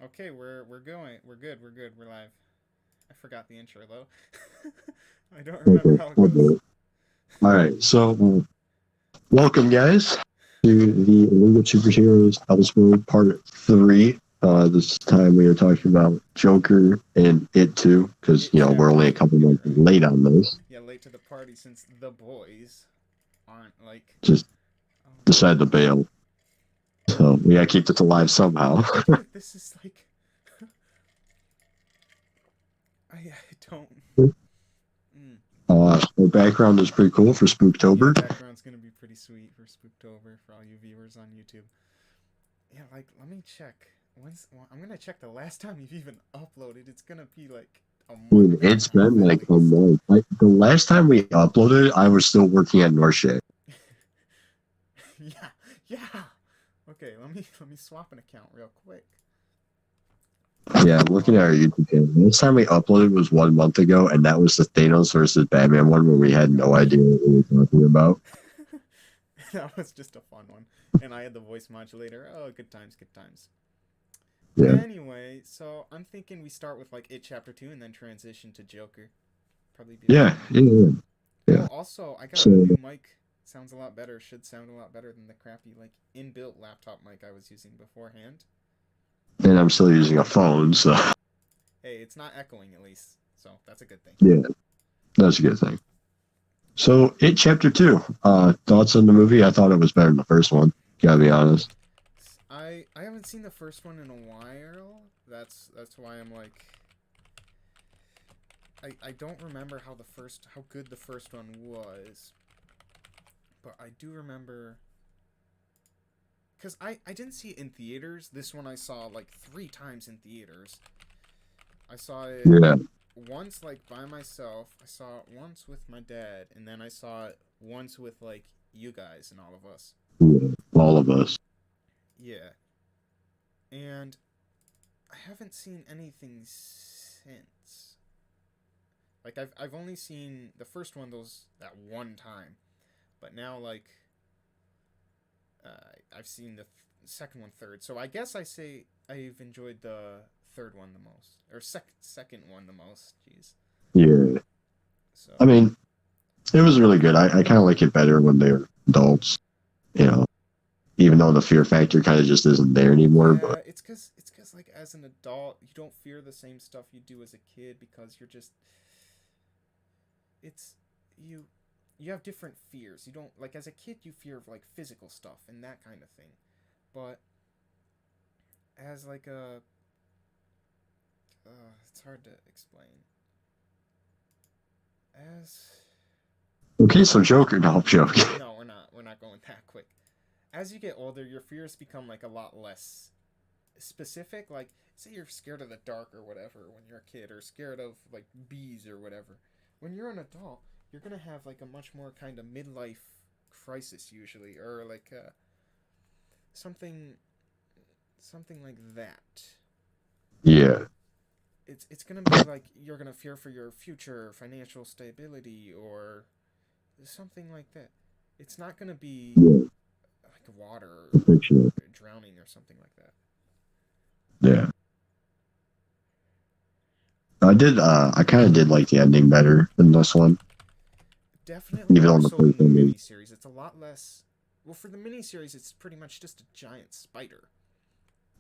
Okay, we're going. We're good. We're good. We're live. I forgot the intro though. I don't remember Okay, how it we'll goes. do it. All right, so welcome, guys, to the League of Superheroes Elseworlds Part 3. This time we are talking about Joker and It Too, because, It we're chapter only a two. couple Get it months right. late on this. Yeah, late to the party since the boys aren't like. Just Oh decided to bail. So we got to keep this alive somehow. dude, this is like. I don't. Mm. The background is pretty cool for Yeah, Spooktober. background's gonna be pretty sweet for Spooktober for all you viewers on YouTube. Yeah, like let me check. I'm gonna check the last time you've even uploaded. It's gonna be like a month Dude, and a it's half been at like a least. month. The last time we uploaded, I was still working at North. Yeah, yeah. Okay, let me swap an account real quick. Yeah, I'm looking at our YouTube channel. Last time we uploaded was 1 month ago, and that was the Thanos versus Batman one where we had no idea what we were talking about. That was just a fun one, and I had the voice modulator. Oh, good times, good times. Yeah, Anyway, so I'm thinking we start with like It Chapter 2 and then transition to Joker. Probably be a good yeah, idea. yeah, yeah. Oh, Yeah. also, I got a So, new mic. Sounds a lot better. Should sound a lot better than the crappy like inbuilt laptop mic I was using beforehand. and I'm still using a phone, so Hey, it's not echoing at least, so that's a good thing. yeah, that's a good thing. So, It Chapter 2. Thoughts on the movie? I thought it was better than the first one. Gotta be honest. I haven't seen the first one in a while. That's why I'm like I don't remember how good the first one was, but I do remember because I didn't see it in theaters. This one I saw like 3 times in theaters. I saw it Yeah, once like by myself. I saw it once with my dad, and then I saw it once with like you guys and all of us. yeah, all of us. Yeah, and I haven't seen anything since. Like I've only seen the first one that one time, but now like I've seen the second one, third. So I guess I say I've enjoyed the third one the most, or second one the most. Jeez. Yeah. I So mean, it was really good. I kind of like it better when they're adults, you know, even though the fear factor kind of just isn't there anymore. yeah, But it's cause like as an adult you don't fear the same stuff you do as a kid because you're just it's you you have different fears. You don't like as a kid you fear of like physical stuff and that kind of thing, but as like a it's hard to explain. As okay, so Joker, no, I'm joking. no, we're not going that quick. As you get older, your fears become like a lot less specific. Like, say you're scared of the dark or whatever when you're a kid, or scared of like bees or whatever. When you're an adult, you're gonna have like a much more kind of midlife crisis usually, or like something something like that. Yeah. It's gonna be like you're gonna fear for your future financial stability or something like that. It's not gonna be Yeah, like water fictional. or drowning or something like that. Yeah, I did. I kind of did like the ending better than this one, Definitely even more on the so first than the one. miniseries. It's a lot less. Well, for the miniseries, it's pretty much just a giant spider.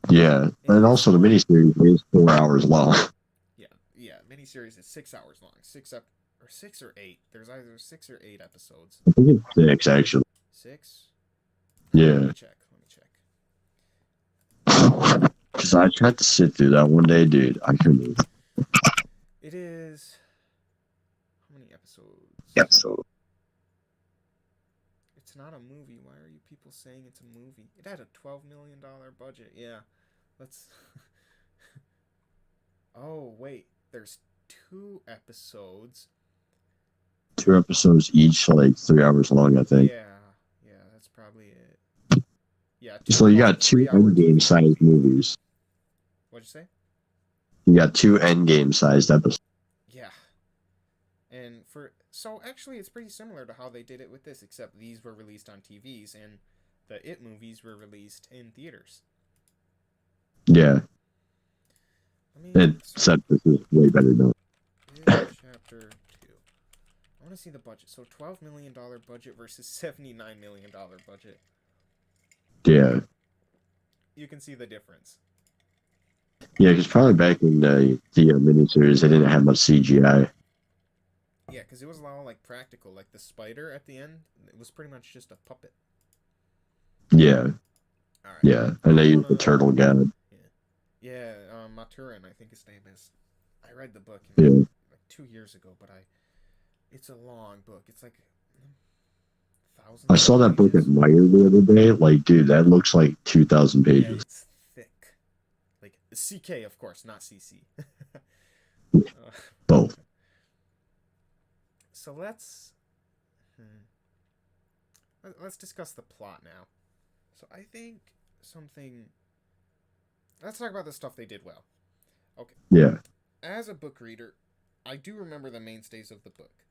Yeah, In and this also the one, miniseries is 4 hours long. yeah, yeah, miniseries is 6 hours long, or 6 or 8. There's either 6 or 8 episodes. I think it's six actually. 6. Let Yeah, me check. Let me check. because I tried to sit through that one day, dude. I couldn't. It is how many episodes? Yep. So It's not a movie. Why are you people saying it's a movie? It had a $12 million budget. Yeah, let's. Oh wait, there's 2 episodes. 2 episodes each, like 3 hours long, I think. Yeah, yeah, that's probably it. Yeah, two So you called got two 3 hour endgame TV sized movie. movies. What'd you say? You got two endgame sized episodes. Yeah, and for so actually, it's pretty similar to how they did it with this, except these were released on TVs and the It movies were released in theaters. Yeah, I mean, And so Sepsis is way better known. It Chapter 2. I want to see the budget. So $12 million budget versus $79 million budget. Yeah. You can see the difference. Yeah, because probably back in the miniseries, they didn't have much CGI. Yeah, because it was all like practical. Like the spider at the end, it was pretty much just a puppet. Yeah, All right. yeah. Do And they you used the wanna? turtle god. Yeah, yeah. Maturin, I think his name is. I read the book Yeah. like 2 years ago, but it's a long book. It's like I thousands saw of that book at pages. Meyer the other day. Like, dude, that looks like 2,000 Yeah, pages. it's thick. Like CK, of course, not CC. Both. So let's discuss the plot now. So I think something. Let's talk about the stuff they did well. Okay. Yeah. As a book reader, I do remember the mainstays of the book,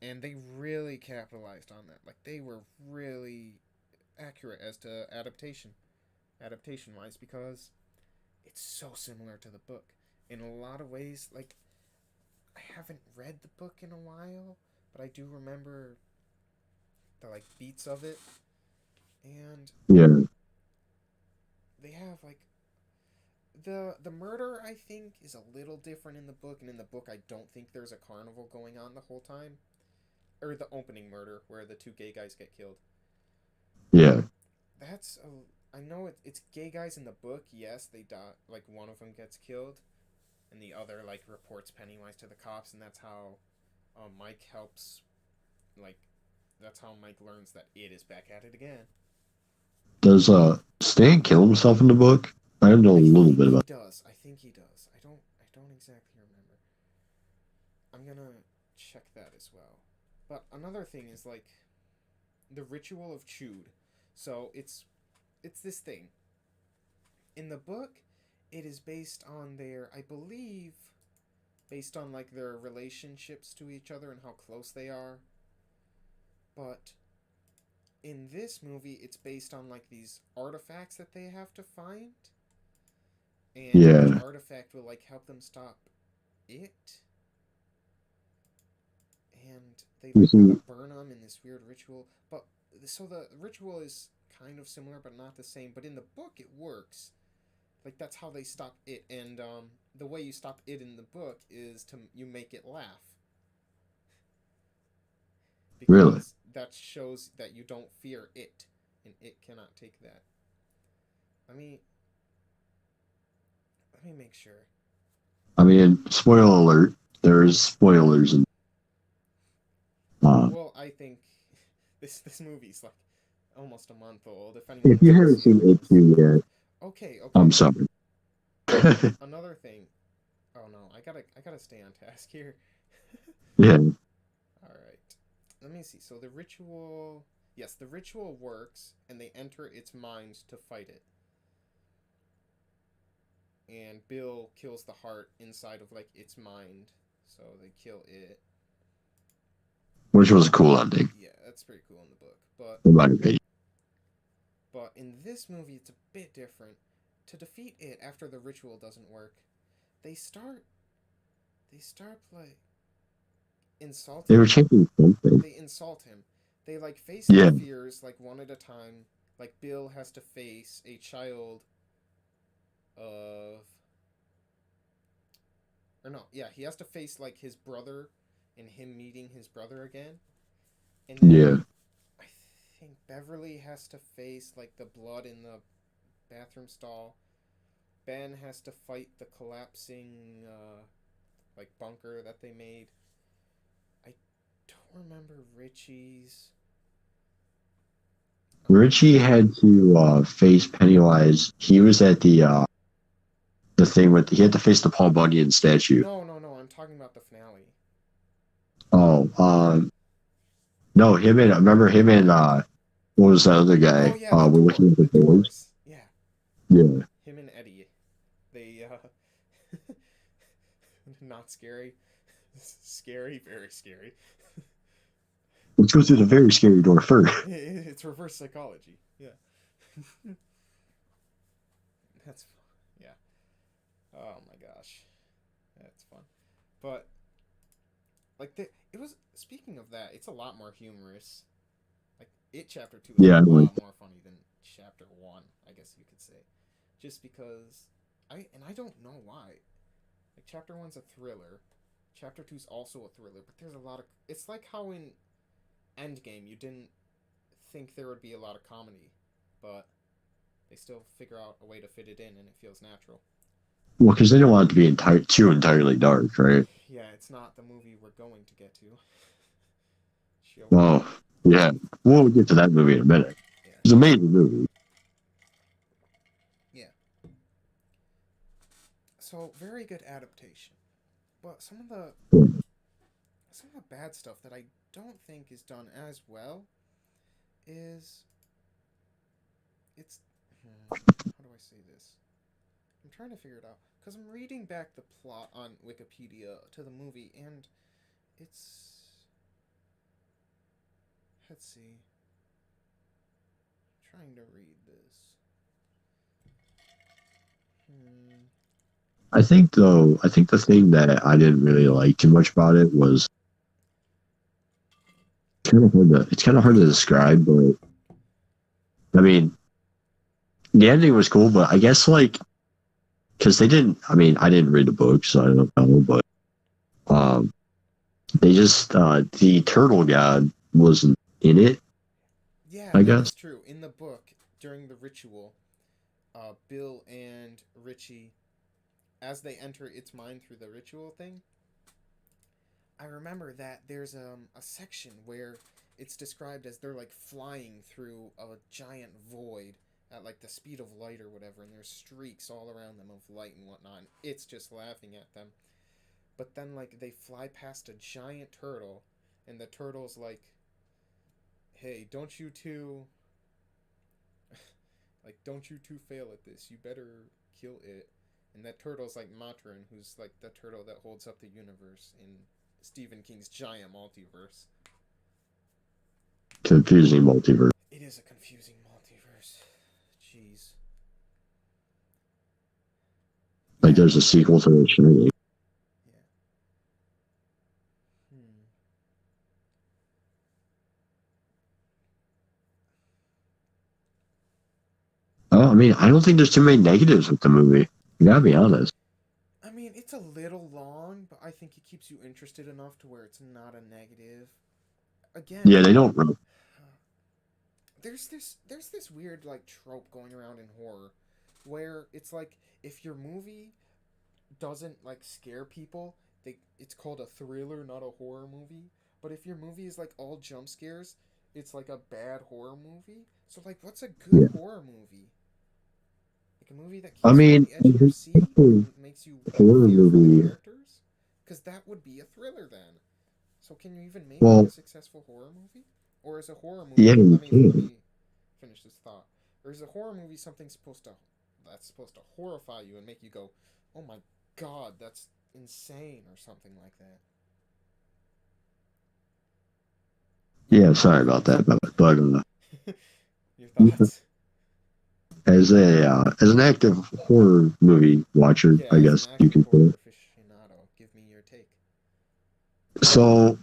and they really capitalized on that. Like they were really accurate as to adaptation wise, because it's so similar to the book in a lot of ways. Like I haven't read the book in a while, but I do remember the like beats of it, and Yeah. they have like the murder I think is a little different in the book, and in the book I don't think there's a carnival going on the whole time, or the opening murder where the two gay guys get killed. Yeah. That's I know it's gay guys in the book. Yes, they die. Like one of them gets killed, and the other like reports Pennywise to the cops, and that's how Mike helps. Like that's how Mike learns that it is back at it again. Does Stan kill himself in the book? I know a I little think bit he about. does. I think he does. I don't exactly remember. I'm gonna check that as well. But another thing is like the ritual of Chewed. So it's this thing. In the book, it is based on their, I believe, based on like their relationships to each other and how close they are. But in this movie, it's based on like these artifacts that they have to find, and each Yeah. artifact will like help them stop it, and they You like gotta see, burn them in this weird ritual. But so the ritual is kind of similar but not the same. But in the book, it works. Like that's how they stop it, and the way you stop it in the book is to you make it laugh, really. because that shows that you don't fear it, and it cannot take that. Let me let me make sure. I mean, spoiler alert. There's spoilers, and Well, I think this movie's like almost a month old. If anyone if was you gonna haven't see it, seen they're it gonna see too it. yet, Okay, I'm okay. sorry. Another thing. Oh no, I gotta stay on task here. Yeah. All right. Let me see. So the ritual. Yes, the ritual works, and they enter its mind to fight it. And Bill kills the heart inside of like its mind, so they kill it. Which was a cool ending, Yeah, that's pretty cool in the book. But in my opinion. but in this movie, it's a bit different. To defeat it after the ritual doesn't work, they start they start like They insulting were him. changing something. They insult him. They like face his Yeah. fears like one at a time. Like Bill has to face a child of, or no, yeah, he has to face like his brother and him meeting his brother again. And Yeah. then I think Beverly has to face like the blood in the bathroom stall. Ben has to fight the collapsing like bunker that they made. I don't remember Richie's. Richie had to face Pennywise. He was at the thing with he had to face the Paul Bunyan statue. No, no, no. I'm talking about the finale. Oh, no, him and I remember him and what was that other Oh guy? yeah, the We're door, looking at the the doors. doors. Yeah, Yeah. him and Eddie. They not scary, scary, very scary. Let's go through the very scary door first. It's reverse psychology. Yeah, that's yeah. Oh my gosh, that's fun. But like it was. Speaking of that, it's a lot more humorous. Like it chapter 2 is a Yeah, like, lot more funny than chapter 1, I guess you could say. Just because I don't know why. Like chapter 1's a thriller. Chapter 2's also a thriller, but there's a lot of it's like how in Endgame you didn't think there would be a lot of comedy, but they still figure out a way to fit it in and it feels natural. well, because they don't want it to be too entirely dark, right? Yeah, it's not the movie we're going to get to. Joker. Well, yeah, we'll get to that movie in a minute. Yeah. It's an amazing movie. Yeah. So very good adaptation. But some of the bad stuff that I don't think is done as well is it's how do I say this? I'm trying to figure it out because I'm reading back the plot on Wikipedia to the movie and it's let's see. I'm trying to read this. I think the thing that I didn't really like too much about it was it's kind of hard to describe, but I mean, the ending was cool, but I guess like because they didn't. I mean, I didn't read the book, so I don't know, but um, they just the turtle god wasn't in it. Yeah, I that guess. is true. In the book, during the ritual, Bill and Richie, as they enter its mind through the ritual thing, I remember that there's a section where it's described as they're like flying through a giant void at like the speed of light or whatever, and there's streaks all around them of light and whatnot. And it's just laughing at them. But then like they fly past a giant turtle, and the turtle's like, "Hey, don't you two like don't you two fail at this? You better kill it." And that turtle's like Matron, who's like the turtle that holds up the universe in Stephen King's giant multiverse. Confusing multiverse. It is a confusing multiverse. Jeez. Like Yeah. there's a sequel to the Shining. Yeah. Hmm. Oh, I mean, I don't think there's too many negatives with the movie. You gotta be honest. I mean, it's a little long, but I think it keeps you interested enough to where it's not a negative. Again, Yeah, they don't. there's this weird like trope going around in horror where it's like if your movie doesn't like scare people, it's called a thriller, not a horror movie. But if your movie is like all jump scares, it's like a bad horror movie. So like, what's a good Yeah. horror movie? Like a movie that I keeps you on mean, the edge of your seat and makes you like horror fear for the movie. characters? Because that would be a thriller then. So can you even make like Well, a successful horror movie? Or is a horror yeah, movie? you Let can. me finish this thought. Or is a horror movie something that's supposed to horrify you and make you go, "Oh my god, that's insane," or something like that? Yeah, sorry about that, but Your thoughts? as an active horror movie watcher, Yeah, I as an guess you active can say. horror aficionado, give me your take. So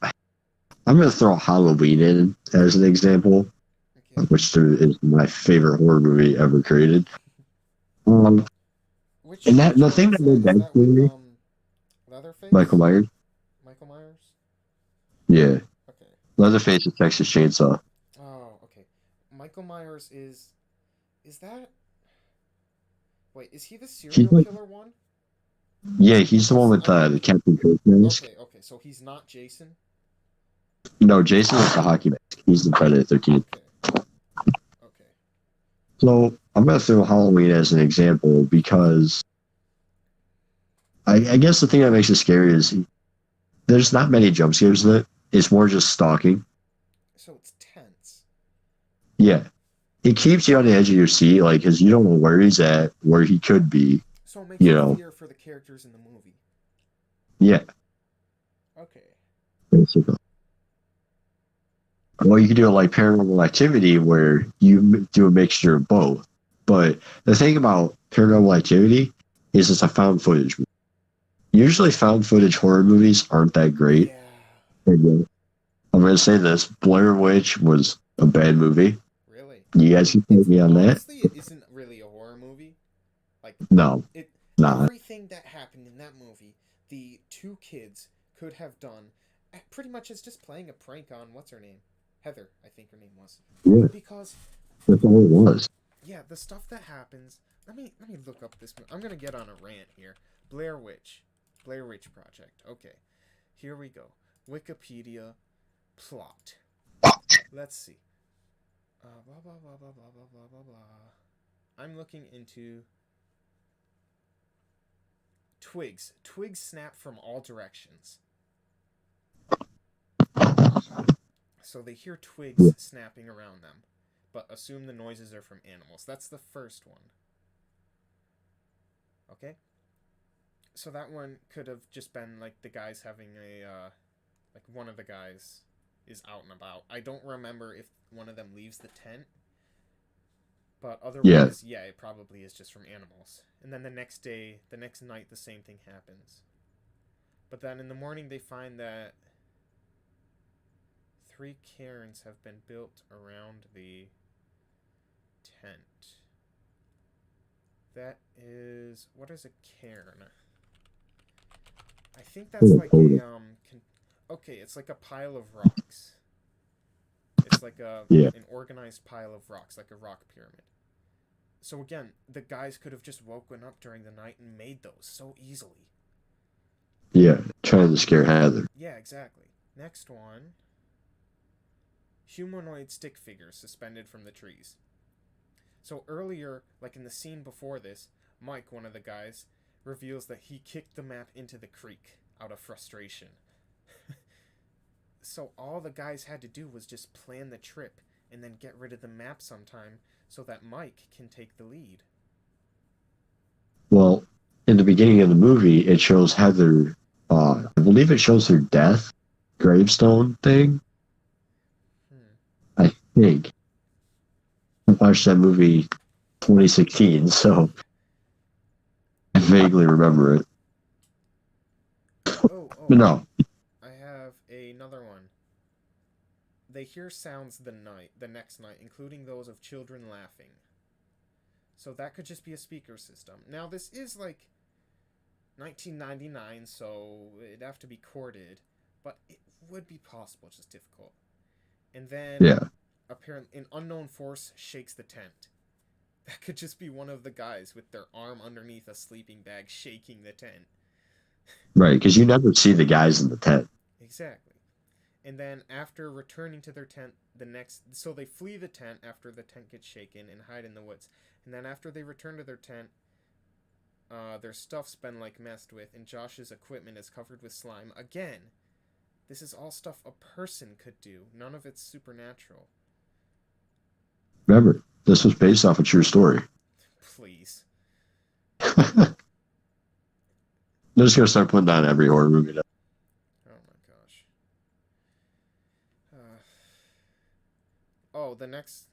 I'm gonna throw Halloween in as an example, Okay. which is my favorite horror movie ever created. Um, and that Which the one thing is that that? made Is that that with scary, Michael Leatherface? Myers, Michael Myers? yeah, Okay. Leatherface is Texas Chainsaw. Oh, okay. Michael Myers is that wait, is he the He's serial like, killer one? yeah, he's the one Cuz with I know the like Captain Kirk mask. okay, so he's not Jason. No, Jason is the hockey mask. He's the Predator 13. Okay. Okay. So I'm gonna throw Halloween as an example because I guess the thing that makes it scary is there's not many jump scares in it. It's more just stalking. So it's tense. Yeah, it keeps you on the edge of your seat, like because you don't know where he's at, where he could be. So it makes You you know, fear for the characters in the movie. yeah, Okay. basically. Well, you can do it like Paranormal Activity, where you do a mixture of both. But the thing about Paranormal Activity is it's a found footage movie. Usually found footage horror movies aren't that great. Yeah. And, I'm going to say this. Blair Witch was a bad movie. Really? You guys can quote me on that? Honestly, it isn't really a horror movie. Like, No, it not. everything that happened in that movie, the two kids could have done pretty much as just playing a prank on what's her name? Heather, I think her name was. Yeah, Because that's all it was. yeah, the stuff that happens. Let me look up this. I'm gonna get on a rant here. Blair Witch Project. Okay, here we go. Wikipedia plot. Let's see. Blah blah blah blah blah blah blah blah blah. I'm looking into twigs. Twigs snap from all directions. So they hear twigs snapping around them, but assume the noises are from animals. That's the first one. Okay? So that one could have just been like the guys having like one of the guys is out and about. I don't remember if one of them leaves the tent, but otherwise, yeah, it probably is just from animals. And then the next night, the same thing happens. But then in the morning, they find that 3 cairns have been built around the tent. That is... What is a cairn? I think that's like a... Okay, it's like a pile of rocks. It's like an organized pile of rocks, like a rock pyramid. So again, the guys could have just woken up during the night and made those so easily. Yeah, trying to scare Heather. Yeah, exactly. Next one. Humanoid stick figures suspended from the trees. So earlier, like in the scene before this, Mike, one of the guys, reveals that he kicked the map into the creek out of frustration. So all the guys had to do was just plan the trip and then get rid of the map sometime so that Mike can take the lead. Well, in the beginning of the movie, it shows Heather, I believe it shows her death gravestone thing. I think. I watched that movie 2016, so I vaguely remember it. Oh. But no. I have another one. They hear sounds the next night, including those of children laughing. So that could just be a speaker system. Now, this is like 1999, so it'd have to be corded, but it would be possible, it's just difficult. And then, apparently, an unknown force shakes the tent. That could just be one of the guys with their arm underneath a sleeping bag shaking the tent. Right, because you never see the guys in the tent. Exactly. And then after returning to their tent so they flee the tent after the tent gets shaken and hide in the woods. And then after they return to their tent, their stuff's been like messed with and Josh's equipment is covered with slime. Again, this is all stuff a person could do. None of it's supernatural. Remember, this was based off a true story. Please. I'm just going to start putting on every horror movie now. Oh my gosh. Oh, the next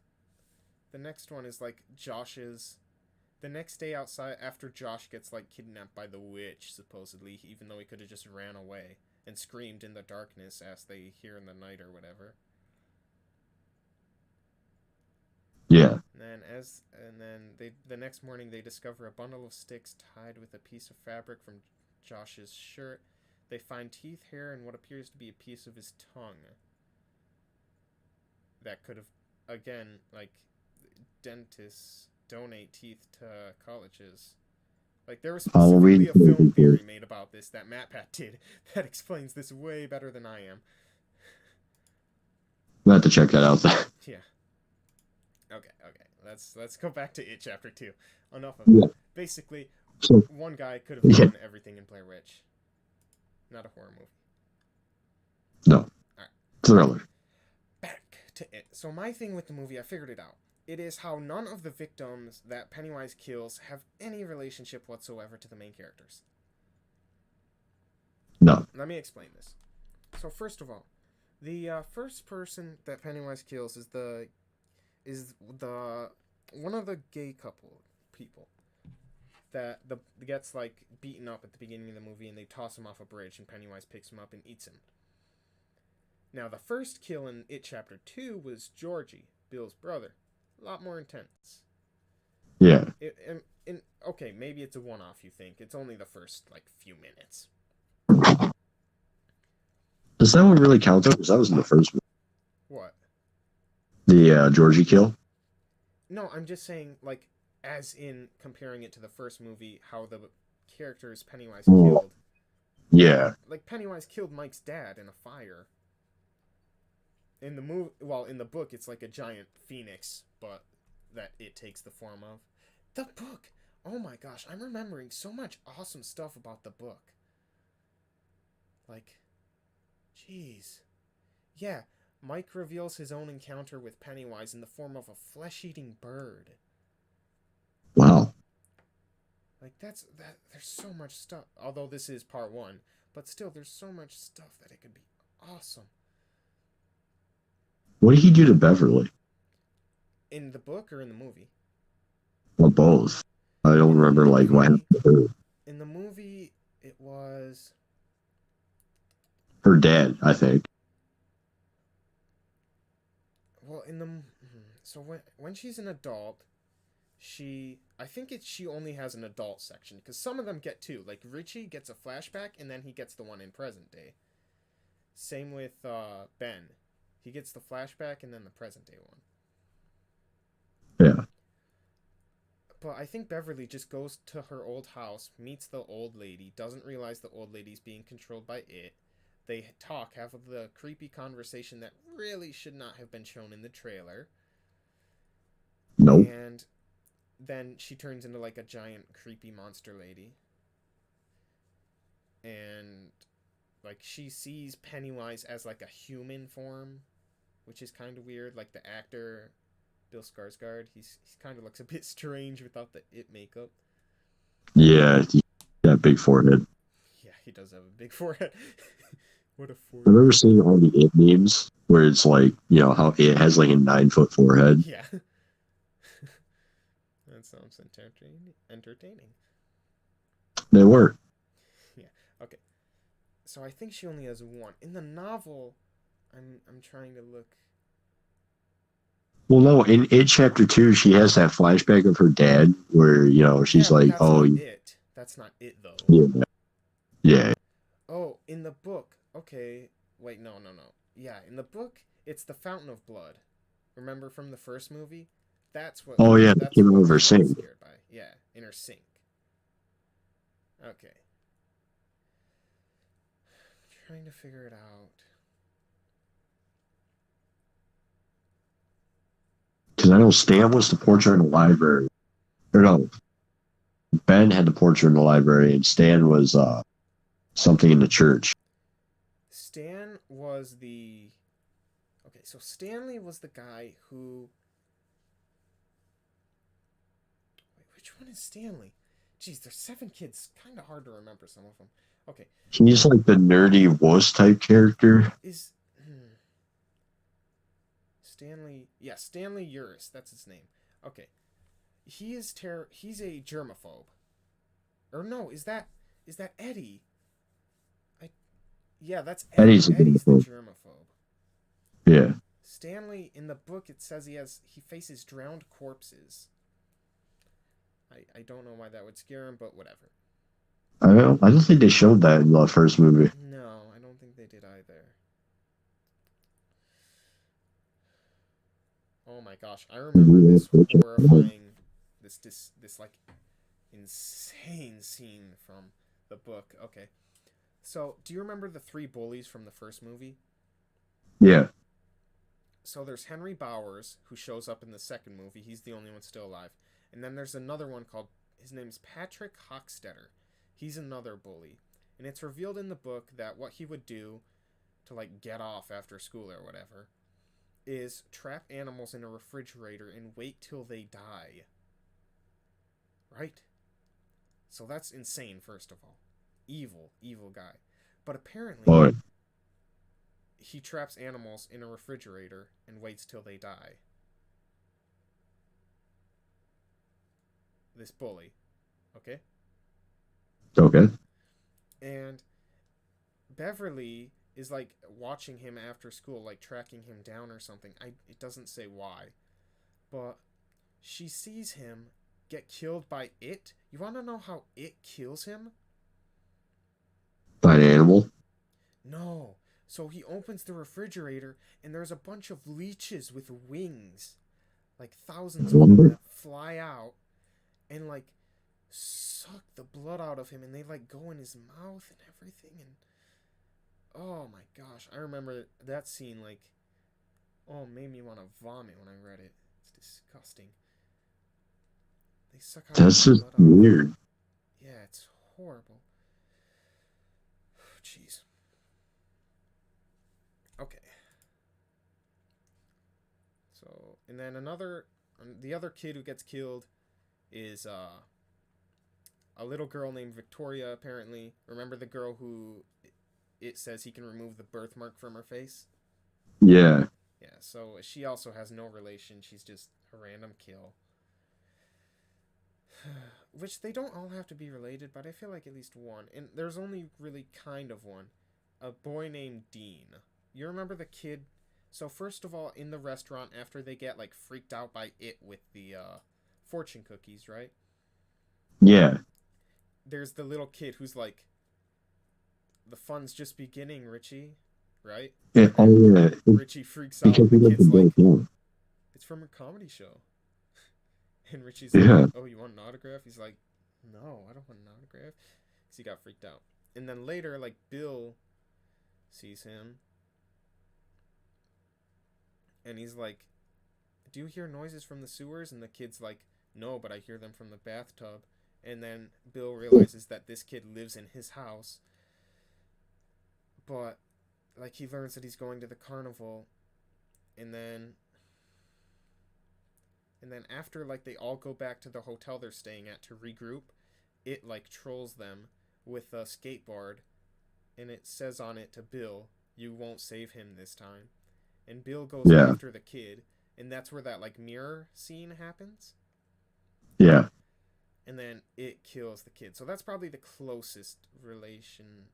one is like Josh's... The next day outside, after Josh gets like kidnapped by the witch, supposedly, even though he could have just ran away and screamed in the darkness as they hear in the night or whatever. Yeah. And then the next morning they discover a bundle of sticks tied with a piece of fabric from Josh's shirt. They find teeth, hair, and what appears to be a piece of his tongue. That could have, again, like, dentists donate teeth to colleges. Like, there was specifically a film theory made about this that MatPat did that explains this way better than I am. We'll have to check that out. Yeah. Okay. Let's go back to It Chapter 2. Enough of it. Basically, one guy could have done everything in Blair Witch. Not a horror movie. No. Alright. Thriller. Back to It. So my thing with the movie, I figured it out. It is how none of the victims that Pennywise kills have any relationship whatsoever to the main characters. No. Let me explain this. So first of all, the first person that Pennywise kills is the one of the gay couple people. that the gets like beaten up at the beginning of the movie, and they toss him off a bridge, and Pennywise picks him up and eats him. Now, the first kill in It Chapter 2 was Georgie, Bill's brother. A lot more intense. Yeah. Okay, maybe it's a one-off, you think. It's only the first, like, few minutes. Does that one really count, though? Because that was in the first one. What? The Georgie kill? No, I'm just saying, like, as in comparing it to the first movie, how the characters Pennywise killed. Yeah. Like, Pennywise killed Mike's dad in a fire. In the book, it's like a giant phoenix, but that it takes the form of. The book! Oh my gosh, I'm remembering so much awesome stuff about the book. Like, jeez. Yeah, Mike reveals his own encounter with Pennywise in the form of a flesh-eating bird. Wow. Like, there's so much stuff. Although this is part 1, but still, there's so much stuff that it could be awesome. What did he do to Beverly? In the book or in the movie? Well, both. I don't remember, like, what happened to her. In the movie, it was... Her dad, I think. Well, so when she's an adult, she only has an adult section, because some of them get two. Like, Richie gets a flashback, and then he gets the one in present day. Same with Ben. He gets the flashback and then the present day one. Yeah. But I think Beverly just goes to her old house, meets the old lady, doesn't realize the old lady's being controlled by it. They talk, have the creepy conversation that really should not have been shown in the trailer. Nope. And then she turns into like a giant creepy monster lady. And like she sees Pennywise as like a human form, which is kind of weird. Like the actor Bill Skarsgård, he kind of looks a bit strange without the it makeup. Yeah, he got big forehead. Yeah, he does have a big forehead. What a forehead. I remember seeing all the it memes where it's like, you know, how it has like a 9-foot forehead. Yeah. That sounds entertaining. They were. Yeah. Okay. So I think she only has one. In the novel, I'm trying to look. Well, no, in It Chapter 2, she has that flashback of her dad where, you know, she's like, that's oh. That's not it, though. Yeah. Yeah. Oh, in the book. Okay. Wait, no. Yeah, in the book, it's the Fountain of Blood. Remember from the first movie? That's what. Oh, yeah, that's came what over she was sink. scared by. Yeah, in her sink. Okay. I'm trying to figure it out. Because I know Stan was the portrait in the library. Or no, Ben had the portrait in the library, and Stan was something in the church. Stan was the... Okay, so Stanley was the guy who... Wait, which one is Stanley? Jeez, there's 7 kids. Kind of hard to remember some of them. Okay. He's like the nerdy wuss type character. Stanley... Yeah, Stanley Uris. That's his name. Okay. He's a germaphobe. Or no, is that Eddie? Yeah, that's Eddie. Eddie's the germaphobe. Yeah. Stanley, in the book, it says he faces drowned corpses. I don't know why that would scare him, but whatever. I don't think they showed that in the first movie. No, I don't think they did either. Oh my gosh, I remember this horrifying, this like insane scene from the book. Okay. So, do you remember the 3 bullies from the first movie? Yeah. So there's Henry Bowers, who shows up in the second movie. He's the only one still alive. And then there's another one his name's Patrick Hockstetter. He's another bully. And it's revealed in the book that what he would do to, like, get off after school or whatever is trap animals in a refrigerator and wait till they die. Right? So that's insane, first of all. Evil guy. But apparently, he traps animals in a refrigerator and waits till they die. This bully. Okay? Okay. And Beverly is like watching him after school, like tracking him down or something. It doesn't say why, but she sees him get killed by it. You want to know how it kills him? By an animal. No. So he opens the refrigerator and there's a bunch of leeches with wings, like thousands of them Lumber. that fly out and like suck the blood out of him, and they like go in his mouth and everything. And oh my gosh, I remember that scene, like, oh, it made me want to vomit when I read it. It's disgusting. They suck out That's the just blood out of him. weird. Yeah, it's horrible. Jeez. Okay. So, and then the other kid who gets killed is a little girl named Victoria, apparently. Remember the girl who it says he can remove the birthmark from her face? Yeah. Yeah, so she also has no relation. She's just a random kill. Which they don't all have to be related, but I feel like at least one. And there's only really kind of one. A boy named Dean. You remember the kid? So first of all, in the restaurant, after they get like freaked out by it with the fortune cookies, right? Yeah. There's the little kid who's like, the fun's just beginning, Richie, right? Yeah. And Oh then yeah. Richie freaks out, Because and the he lived kid's in like, Baltimore. it's from a comedy show. And Richie's like, Yeah. oh, you want an autograph? He's like, no, I don't want an autograph. Because he got freaked out. And then later, like, Bill sees him. And he's like, do you hear noises from the sewers? And the kid's like, no, but I hear them from the bathtub. And then Bill realizes that this kid lives in his house. But, like, he learns that he's going to the carnival. And then after, like, they all go back to the hotel they're staying at to regroup, it, like, trolls them with a skateboard. And it says on it to Bill, you won't save him this time. And Bill goes Yeah. after the kid. And that's where that, like, mirror scene happens. Yeah. And then it kills the kid. So that's probably the closest relation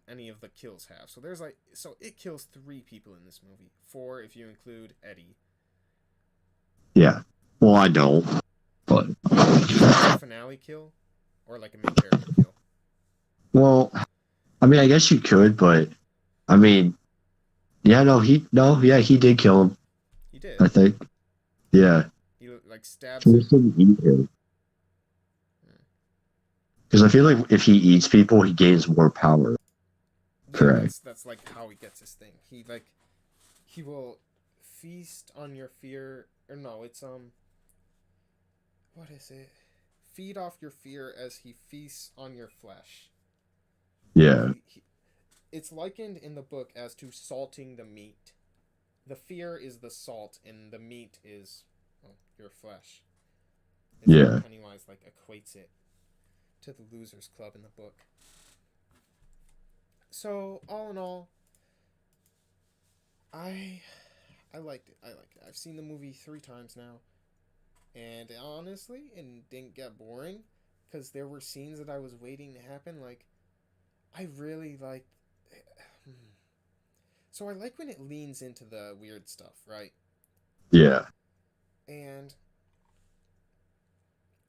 any of the kills have. So there's, like, so it kills 3 people in this movie. 4 if you include Eddie. Yeah. Well, I don't. But Do you think it's a finale kill? Or, like, a main character kill? well, I mean, I guess you could, but I mean, yeah, yeah, he did kill him. He did. I think. Yeah. He, like, stabs So he him. shouldn't eat him. Because I feel like if he eats people, he gains more power. Yeah, Correct. that's like how he gets his thing. He will feast on your fear, or no, it's what is it? Feed off your fear as he feasts on your flesh. Yeah. It's likened in the book as to salting the meat. The fear is the salt, and the meat is, well, your flesh. It's Yeah. how Pennywise like equates it to the Losers Club in the book. So all in all, I liked it. I liked it. I've seen the movie 3 times now, and honestly, it didn't get boring because there were scenes that I was waiting to happen. Like, I really liked. So I like when it leans into the weird stuff, right? Yeah. And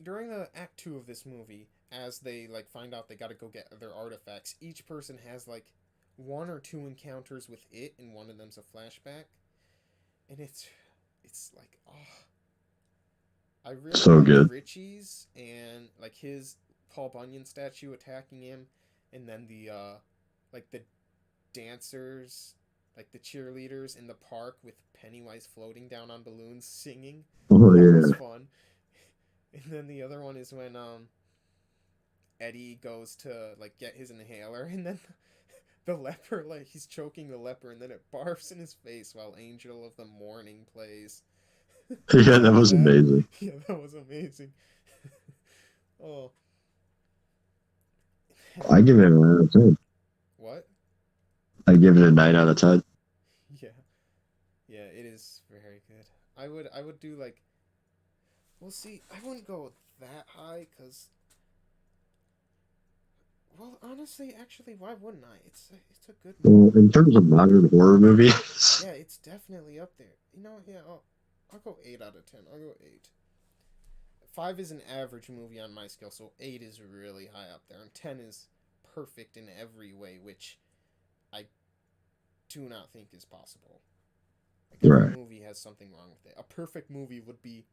during the act 2 of this movie, as they like find out they got to go get their artifacts, each person has like 1 or 2 encounters with it, and one of them's a flashback. And it's like, oh, I really So like good. Richie's and like his Paul Bunyan statue attacking him, and then the like the dancers, like the cheerleaders in the park with Pennywise floating down on balloons singing. Oh That was yeah. fun. And then the other one is when Eddie goes to like get his inhaler, and then the leper, like, he's choking the leper, and then it barfs in his face while Angel of the Morning plays. Yeah, that Remember was that? amazing. Yeah, that was amazing. Oh. I give it a 9 out of 10. What? I give it a 9 out of 10. Yeah. Yeah, it is very good. I would do like, well, see, I wouldn't go that high because Well, honestly, actually, why wouldn't I? It's a good Well, movie. in terms of modern horror movies, Yeah, it's definitely up there. Yeah, I'll go 8 out of 10. I'll go 8. 5 is an average movie on my scale, so 8 is really high up there, and 10 is perfect in every way, which I do not think is possible. Like, every right? movie has something wrong with it. A perfect movie would be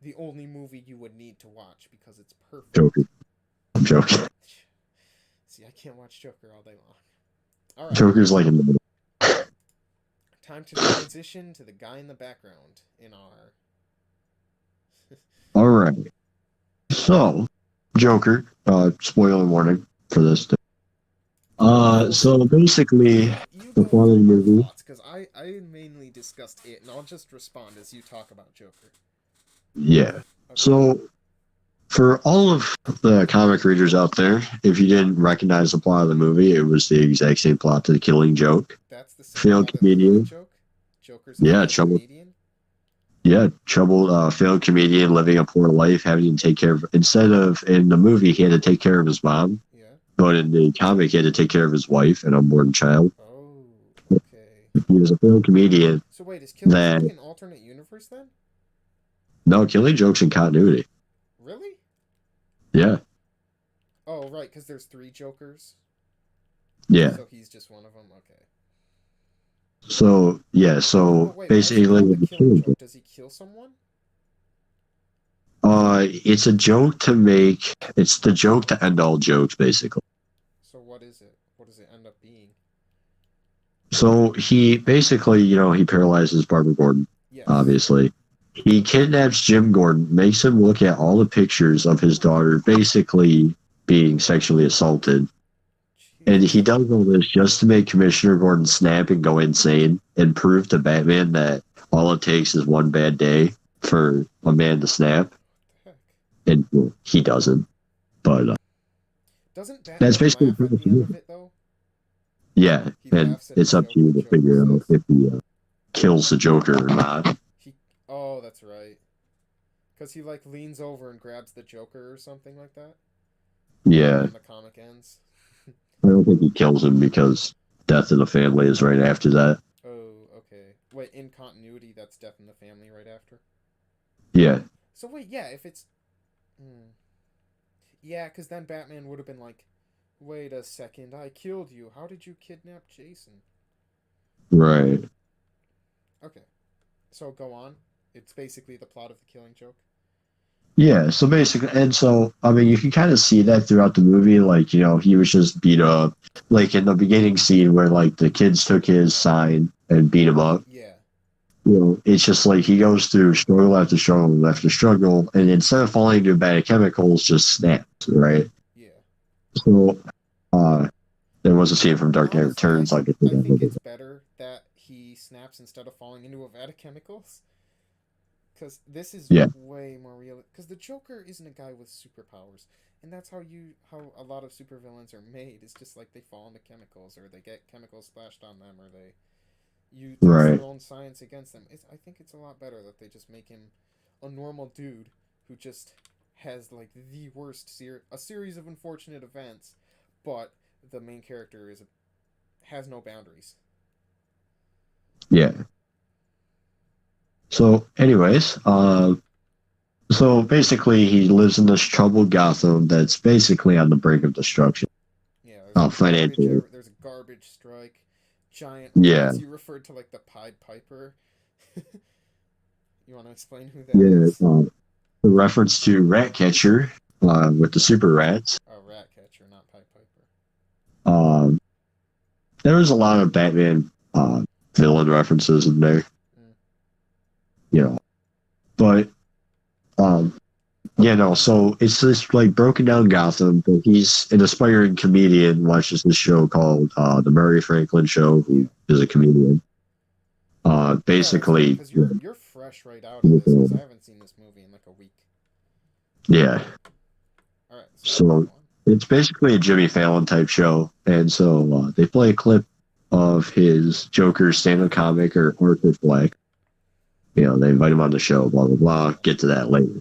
the only movie you would need to watch because it's Joker. perfect. I'm joking. See, I can't watch Joker all day long. All right, Joker's like in the middle. time to transition to the guy in the background in our. All right. So, Joker. Spoiler warning for this. So basically, You the go plot of through the your movie. thoughts because I mainly discussed it, and I'll just respond as you talk about Joker. Yeah. Okay. So, for all of the comic readers out there, if you didn't recognize the plot of the movie, it was the exact same plot to The Killing Joke. That's the same Failed plot of the Killing comedian. Joke. Joker's a Yeah, failed trouble. comedian. Yeah, troubled, failed comedian living a poor life, having to take care of. Instead of in the movie, he had to take care of his mom, Yeah. but in the comic, he had to take care of his wife and unborn child. Oh, okay. He was a failed comedian. So wait, is Killing That Joke an alternate universe then? no, Killing Joke's in continuity. Really? Yeah, Oh, right, because there's 3 Jokers. yeah. So he's just one of them. Okay. So yeah, Oh, so wait, why is it basically, called the the Killing Killing Joke? Does he kill someone? It's a joke to make. It's the joke to end all jokes, basically. So what is it? What does it end up being? So he basically, he paralyzes Barbara Gordon. Yes. Obviously, he kidnaps Jim Gordon, makes him look at all the pictures of his daughter, basically being sexually assaulted, and he Jesus. does all this just to make Commissioner Gordon snap and go insane, and prove to Batman that all it takes is one bad day for a man to snap, What the heck? and well, he doesn't. But Doesn't that's Batman basically laugh at the end of it though? yeah, He and laughs at it's his up to joke you that to Joker figure out says. if he kills the Joker or not. He. Oh, that's right. Because he like leans over and grabs the Joker or something like that. Yeah, And the comic ends. I don't think he kills him because Death in the Family is right after that. Oh, okay. Wait, in continuity, that's Death in the Family right after. Yeah, So wait, yeah, if it's, yeah, because then Batman would have been like, "Wait a second, I killed you. How did you kidnap Jason?" right. Okay, so go on. It's basically the plot of the Killing Joke. Yeah, so basically, and so, I mean, you can kind of see that throughout the movie. Like, he was just beat up. Like, in the beginning scene where, like, the kids took his sign and beat him up. Yeah. It's just like he goes through struggle after struggle after struggle, and instead of falling into a bag of chemicals, just snaps, right? Yeah. So, there was a scene from Dark Knight Honestly, Returns, like, I think it's better that he snaps instead of falling into a vat of chemicals. Because this is yeah, way more real. Because the Joker isn't a guy with superpowers, and that's how a lot of supervillains are made. It's just like they fall into chemicals, or they get chemicals splashed on them, or you test right. their own science against them. I think it's a lot better that they just make him a normal dude who just has like the worst a series of unfortunate events, but the main character has no boundaries. Yeah. So, anyways, so basically, he lives in this troubled Gotham that's basically on the brink of destruction. Yeah, Financially. there's a garbage strike, giant Yeah. rats. You referred to like the Pied Piper. You want to explain who that Yeah. is? The reference to Ratcatcher with the super rats. Oh, Ratcatcher, not Pied Piper. Um, there was a lot of Batman villain references in there. But so it's this like broken down Gotham, but he's an aspiring comedian, watches this show called The Murray Franklin Show, who is a comedian. Basically, because you're fresh right out of this, because I haven't seen this movie in like a week. Yeah. All right. So it's basically a Jimmy Fallon type show, and so they play a clip of his Joker stand-up comic or Arthur Fleck. They invite him on the show, blah blah blah. Get to that later.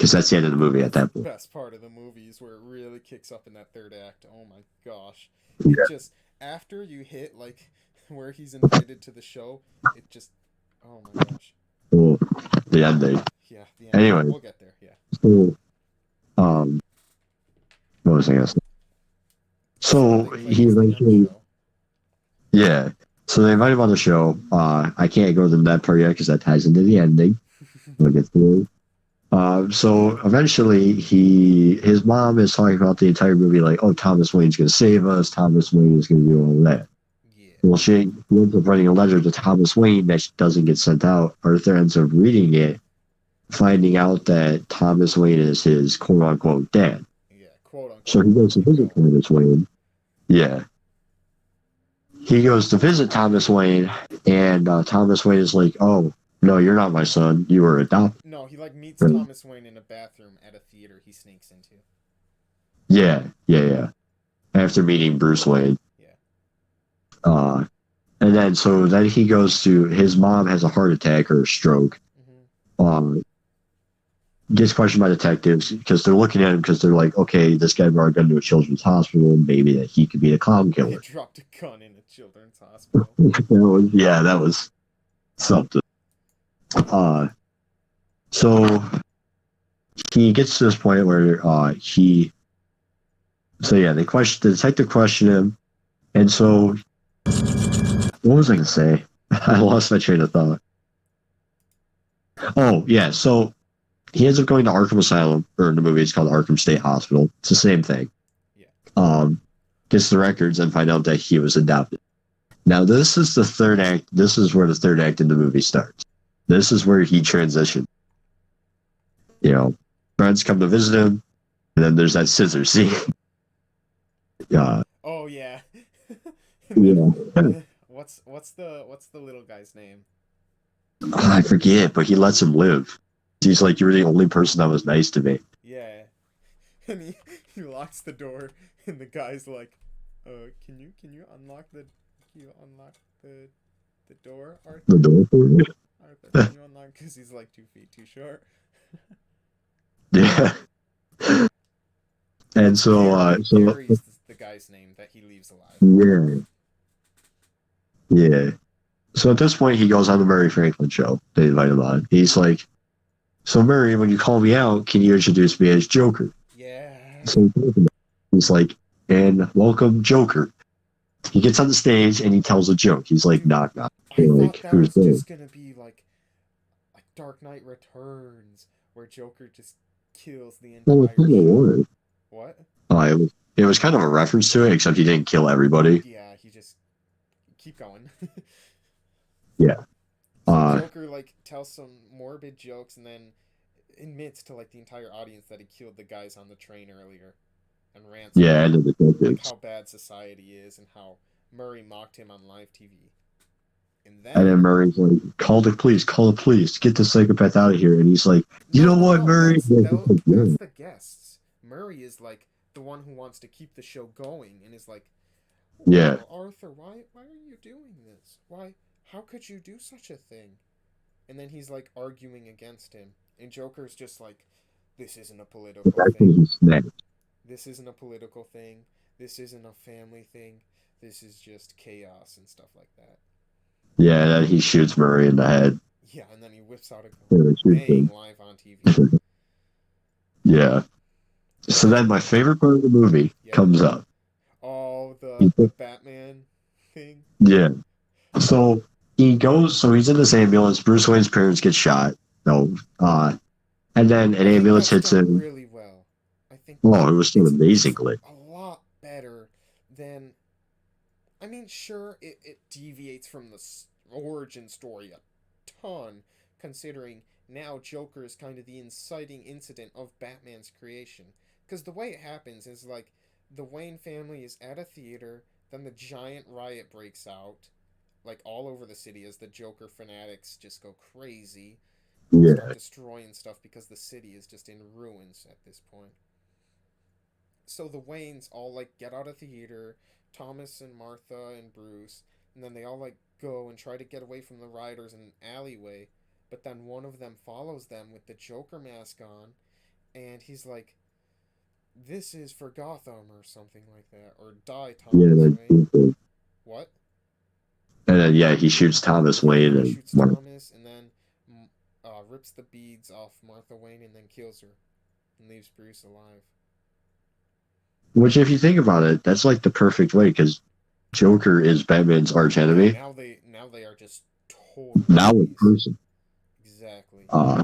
because that's the end of the movie at That's the that point. best part of the movie is where it really kicks up in that third act. Oh my gosh. It Yeah. just, after you hit, like, where he's invited to the show, it just, oh my gosh. Well, the ending. Yeah, the ending. Anyway, We'll get there, yeah. so um, what was I gonna say? So So they invite he him to the eventually, show. yeah. So they invite him on the show. I can't go to that part yet because that ties into the ending. We'll get through. So eventually, his mom is talking about the entire movie, like, "Oh, Thomas Wayne's going to save us. Thomas Wayne is going to do all that." Yeah. Well, she ends up writing a letter to Thomas Wayne that doesn't get sent out. Arthur ends up reading it, finding out that Thomas Wayne is his quote unquote dad. Yeah, quote So unquote. he goes to Keep visit going. Thomas Wayne. Yeah. He goes to visit Thomas Wayne, and Thomas Wayne is like, "Oh, no, you're not my son. You were adopted." No, he, like, meets Thomas Wayne in a bathroom at a theater he sneaks into. Yeah, yeah, yeah. After meeting Bruce Wayne. Yeah. Uh, and then, so then he goes to, his mom has a heart attack or a stroke. Mm-hmm. Gets questioned by detectives because they're looking at him because they're like, okay, this guy brought a gun to a children's hospital, and maybe that he could be the clown He killer. dropped a gun in a children's hospital. That was something. So he gets to this point where the detective questioned him, and so what was I gonna say? I lost my train of thought. Oh yeah, so he ends up going to Arkham Asylum, or in the movie it's called Arkham State Hospital. It's the same thing. Yeah. Gets the records and find out that he was adopted. Now this is the third act. This is where the third act in the movie starts. This is where he transitioned. You know, friends come to visit him, and then there's that scissor scene. Oh yeah. Yeah. What's the little guy's name? I forget, but he lets him live. He's like, "You're the only person that was nice to me." Yeah. And he locks the door and the guy's like, can you unlock the door, Arthur? The door for me. Arthur, can you unlock, because he's like 2 feet too short. Yeah. And Gary's the guy's name that he leaves alive. yeah, yeah. So at this point, he goes on the Murray Franklin show. They invite him on. He's like, "So Murray, when you call me out, can you introduce me as Joker?" Yeah. So he's like, "And welcome, Joker." He gets on the stage and he tells a joke. He's like, Dude, "Knock knock." I Like, thought that who's was there? just gonna be like Dark Knight Returns, where Joker just kills the Well, it entire kind of show. was. What? It was kind of a reference to it, except he didn't kill everybody. Yeah, he just keep going. Yeah. So Joker like tells some morbid jokes and then admits to like the entire audience that he killed the guys on the train earlier, and rants Yeah, about and the like detectives. how bad society is and how Murray mocked him on live TV. And And then then Murray's like, call the police, get this psychopath out of here. And he's like, "You know what, no, Murray?" that's the guests. Murray is like the one who wants to keep the show going and is like, Yeah. "Well, Arthur, why are you doing this? How could you do such a thing?" And then he's like arguing against him, and Joker's just like, "This isn't a political That's when thing. he snapped. This isn't a political thing. This isn't a family thing. This is just chaos and stuff like that." Yeah, and then he shoots Murray in the head. Yeah, and then he whips out a Yeah, gun, shoots bang, him. live on TV. Yeah. So then my favorite part of the movie Yeah. comes up. Oh, the Batman thing. Yeah. So he's in this ambulance. Bruce Wayne's parents get shot. No. And then an I think ambulance that's hits done him. really well. I think Oh, it was done it's amazingly. a lot better than. I mean, sure, it deviates from the origin story a ton, considering now Joker is kind of the inciting incident of Batman's creation. Because the way it happens is like the Wayne family is at a theater, then the giant riot breaks out, like all over the city as the Joker fanatics just go crazy, Yeah. start destroying stuff because the city is just in ruins at this point. So the Waynes all like get out of theater, Thomas and Martha and Bruce, and then they all like go and try to get away from the rioters in an alleyway, but then one of them follows them with the Joker mask on, and he's like, "This is for Gotham" or something like that, or "Die Yeah, Thomas Wayne." What? and then yeah, he shoots Thomas Yeah, Wayne he and shoots Mark. Thomas and then rips the beads off Martha Wayne and then kills her and leaves Bruce alive. Which, if you think about it, that's like the perfect way because Joker is Batman's arch Yeah, enemy. now they are just total Now in enemies. person. Exactly. Uh,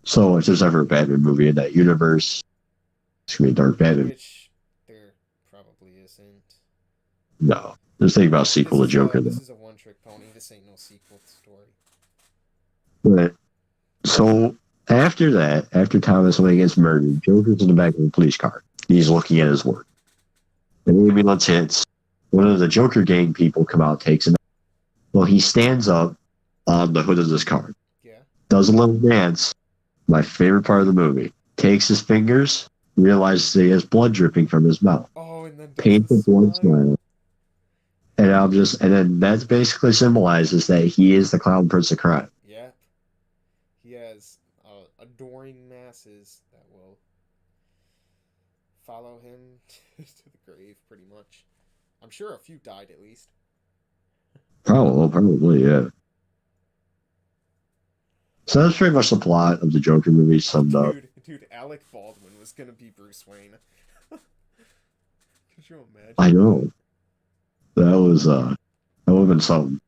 so if there's ever a Batman movie in that universe, it's gonna be a Dark Batman. Which there probably isn't. No, just think about sequel to Joker This though. is a one trick pony. This ain't no sequel story. But so after that, after Thomas Wayne gets murdered, Joker's in the back of the police car. He's looking at his work. The ambulance hits. One of the Joker gang people come out, takes him. Well, he stands up on the hood of this car, Yeah. does a little dance. My favorite part of the movie. Takes his fingers, realizes he has blood dripping from his mouth, Oh, and then does the paints a blood smile. smile, and then that basically symbolizes that he is the clown prince of crime. Yep. He has adoring masses that will follow him to the grave, pretty much. I'm sure a few died at least. Probably, yeah. So that's pretty much the plot of the Joker movie summed up. Dude, Alec Baldwin was gonna be Bruce Wayne. Could you imagine? I know. That would have been something.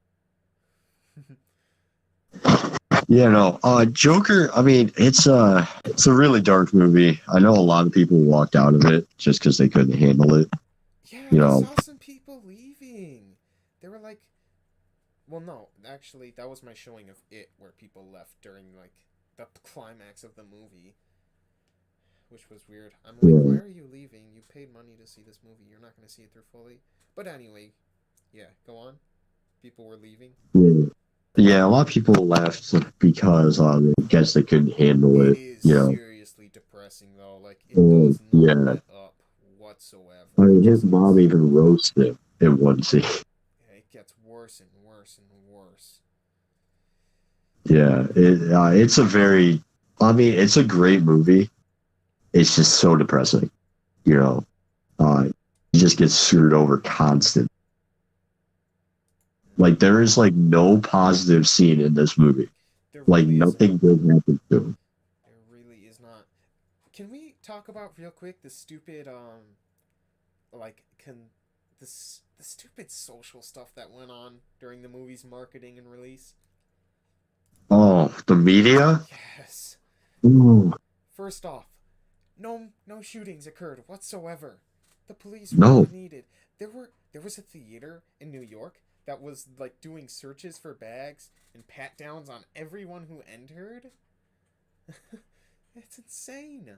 Yeah, no. Joker, I mean, it's a really dark movie. I know a lot of people walked out of it just because they couldn't handle it. Yeah, You I know. saw some people leaving. They were like, well, no, actually, that was my showing of It, where people left during like the climax of the movie, which was weird. I'm like, Yeah. why are you leaving? You paid money to see this movie. You're not going to see it through fully. But anyway, yeah, go on. People were leaving. Yeah. Yeah, a lot of people left because I guess they couldn't handle It it. is You know. seriously depressing, though. Like, it does not Yeah. let up whatsoever. I mean, It his just mom gets, even roasted him in one scene. yeah, it gets worse and worse and worse. Yeah, it's a very. I mean, it's a great movie. It's just so depressing. You know, he just gets screwed over constant. Like there is like no positive scene in this movie. There Like really nothing isn't. good happens to him. There really is not. Can we talk about real quick the stupid like the stupid social stuff that went on during the movie's marketing and release? Oh, the media? Yes. Ooh, First off, no shootings occurred whatsoever. The police were no. not needed. There was a theater in New York that was like doing searches for bags and pat downs on everyone who entered. It's insane.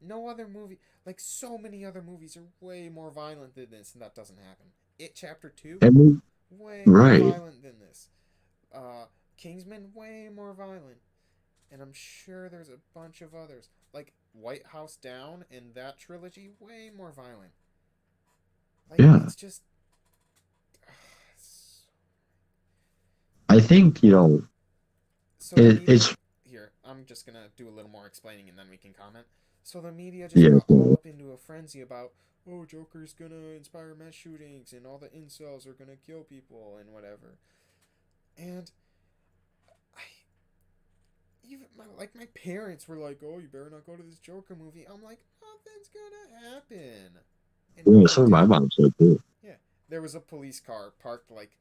No other movie, like so many other movies, are way more violent than this, and that doesn't happen. It Chapter 2, I mean, way more right. violent than this. Kingsman, way more violent. And I'm sure there's a bunch of others. Like White House Down and that trilogy, way more violent. Like, Yeah. it's just. I think, So the media. it's, Here, I'm just gonna do a little more explaining and then we can comment. So the media just yeah, got all so, up into a frenzy about, oh, Joker's gonna inspire mass shootings and all the incels are gonna kill people and whatever. And I even my parents were like, "Oh, you better not go to this Joker movie." I'm like, nothing's gonna happen, and yeah, nothing some of my did. mom said too. Yeah, there was a police car parked like.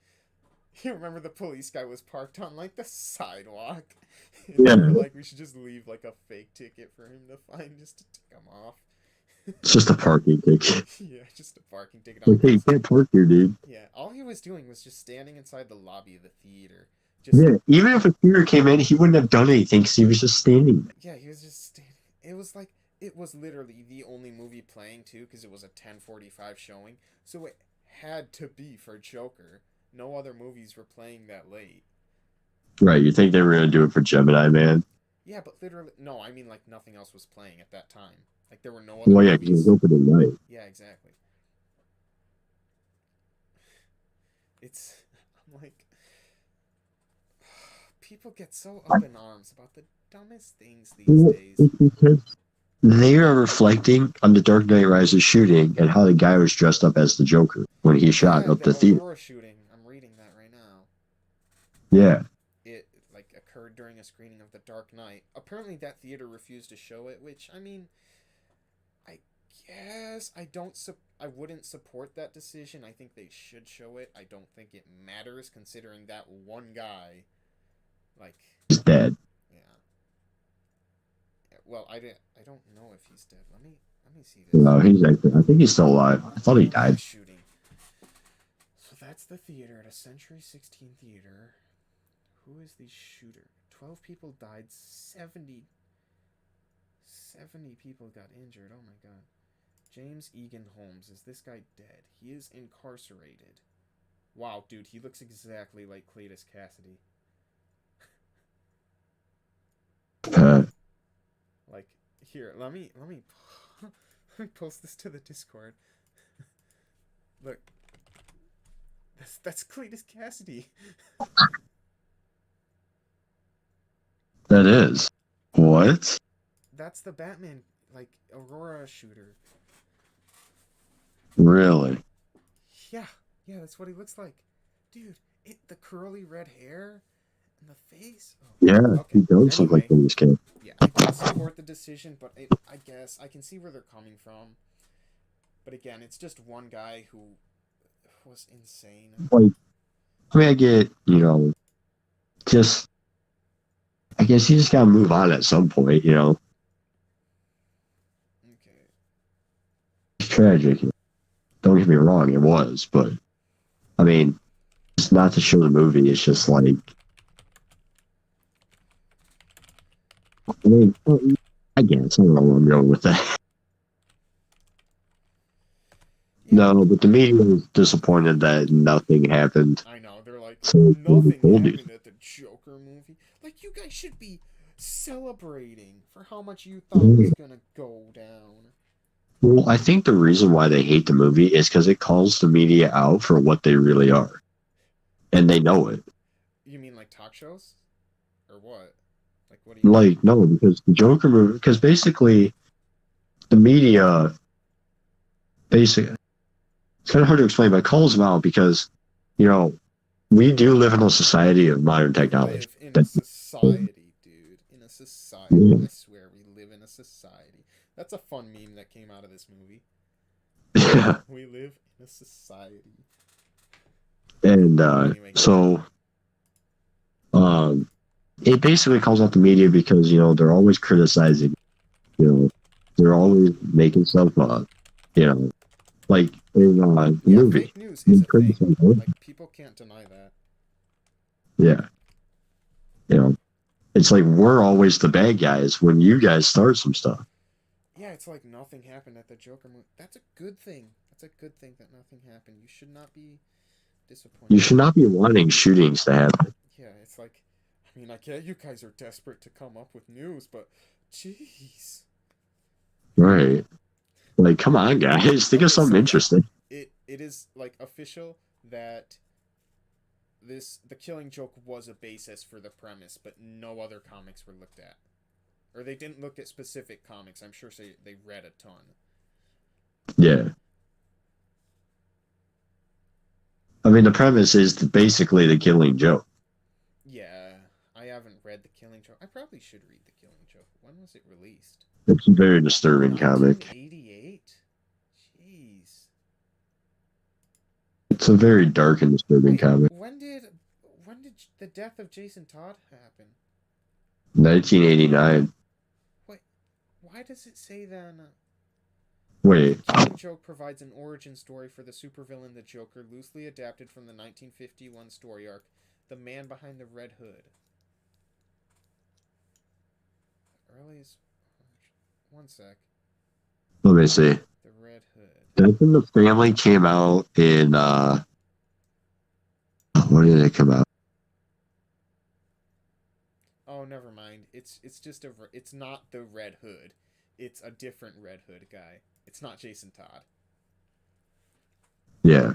You remember the police guy was parked on like the sidewalk, and they Yeah, were like, "We should just leave like a fake ticket for him to find just to tick him off." it's just a parking ticket. Yeah, just a parking ticket on Like, hey, you his. can't park here, dude. Yeah, all he was doing was just standing inside the lobby of the theater, just Yeah, even if a theater came in, he wouldn't have done anything because he was just standing there. yeah, he was just standing. It was like it was literally the only movie playing too, because it was a 10:45 showing, so it had to be for Joker. No other movies were playing that late. Right, you think they were going to do it for Gemini Man? Yeah, but literally, no, I mean like nothing else was playing at that time. Like there were no other Well, yeah, because it was movies. open at night. Yeah, exactly. It's I'm like people get so up in arms about the dumbest things these Well, days. it's because they are reflecting on the Dark Knight Rises shooting and how the guy was dressed up as the Joker when he shot Yeah, up the the theater. Aurora shooting. I'm reading that right now. Yeah. It like occurred during a screening of The Dark Knight. Apparently, that theater refused to show it, which I mean, I guess I wouldn't support that decision. I think they should show it. I don't think it matters considering that one guy, like, He's dead. yeah. Well, I don't know if he's dead. Let me see this. No, he's actually, I think he's still alive. I thought he Aurora died. shooting. So that's the theater at a Century 16 theater. Who is the shooter? 12 people died. 70 people got injured. Oh my god. James Egan Holmes. Is this guy dead? He is incarcerated. Wow, dude, he looks exactly like Cletus Cassidy. Like, here, let me let me post this to the Discord. Look. That's Cletus Cassidy. That is. What? That's the Batman, like, Aurora shooter. Really? Yeah, that's what he looks like. Dude, the curly red hair and the face. Oh, Yeah, okay. he does look like Anyway, this kid. yeah, I don't support the decision, but I guess I can see where they're coming from. But again, it's just one guy who was insane. Like, I mean, I get, just, I guess you just gotta move on at some point, Okay. It's tragic. Don't get me wrong, it was, but, I mean, it's not to show the movie, it's just like, I mean, I guess, I don't know where I'm going with that. Yeah. No, but the media was disappointed that nothing happened. I know, they're like, So nothing told you. happened at the Joker movie. Like, you guys should be celebrating for how much you thought was gonna go down. Well, I think the reason why they hate the movie is because it calls the media out for what they really are. And they know it. You mean like talk shows? Or what? Like, what do you mean? Like, no, because the Joker movie, because basically the media, basically, it's kind of hard to explain, but it calls them out because, we do live in a society of modern We technology. live in a society, dude. In a society. Yeah. I swear, we live in a society. That's a fun meme that came out of this movie. Yeah. We live in a society. And Anyway, it basically calls out the media because, they're always criticizing, they're always making stuff up, like in the yeah, movie. fake news is a thing. Like, people can't deny that. Yeah. It's like we're always the bad guys when you guys start some stuff. Yeah, it's like nothing happened at the Joker movie. That's a good thing. That's a good thing that nothing happened. You should not be disappointed. You should not be wanting shootings to happen. Yeah, it's like, I mean, I get you guys are desperate to come up with news, but jeez. Right. Like, come on, guys. Think of Okay, something so yeah, interesting. it is like official that the Killing Joke was a basis for the premise, but no other comics were looked at. Or they didn't look at specific comics. I'm sure they read a ton. Yeah. I mean, the premise is basically the Killing Joke. Yeah, I haven't read The Killing Joke. I probably should read The Killing Joke. When was it released? It's a very disturbing comic. 1988? Jeez. It's a very dark and disturbing comic. When did the death of Jason Todd happen? 1989. Wait, why does it say then? Wait. Killing Joke provides an origin story for the supervillain the Joker, loosely adapted from the 1951 story arc, The Man Behind the Red Hood. Earliest. One sec. Let me see. The Red Hood. Death in the Family came out in, when did it come out? Oh, never mind. It's just it's not the Red Hood. It's a different Red Hood guy. It's not Jason Todd. Yeah.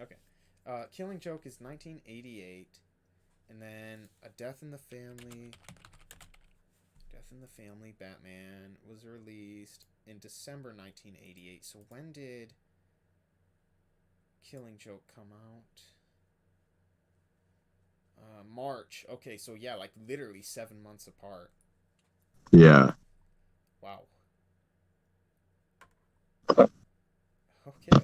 Okay. Killing Joke is 1988. And then A Death in the Family. Death in the Family Batman was released in December 1988. So when did Killing Joke come out? March. Okay, so yeah, like literally 7 months apart. Yeah. Wow. Okay.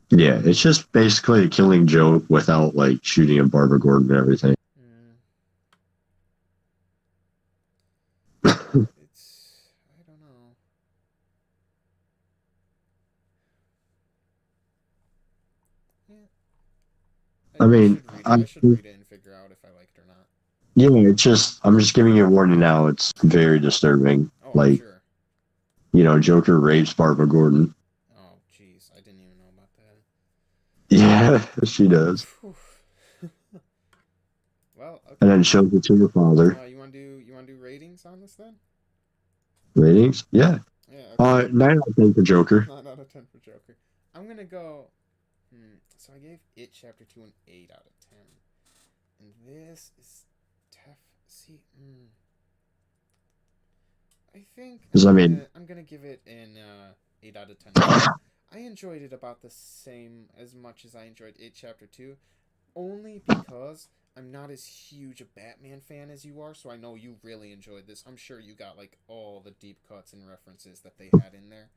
Yeah, it's just basically a Killing Joke without like shooting at Barbara Gordon and everything. Mm, it's I don't know. Yeah, I I mean, should read it. I should read it and figure out if I like it or not. yeah, it's just I'm just giving you a warning now. It's very disturbing. Oh, I'm Like, sure. Joker rapes Barbara Gordon. Oh, jeez, I didn't even know about that. Yeah, she does. Phew. Well, And okay. then shows it to her father. You want to do ratings on this then? Ratings? Yeah. Yeah. Okay. 9 out of 10 for Joker. 9 out of 10 for Joker. I'm gonna go. So I gave It Chapter 2 an 8 out of 10, and this is tough. See, I think Because I mean, I'm gonna give it an 8 out of 10 as well. I enjoyed it about the same as much as I enjoyed It Chapter 2, only because I'm not as huge a Batman fan as you are, so I know you really enjoyed this. I'm sure you got like all the deep cuts and references that they had in there,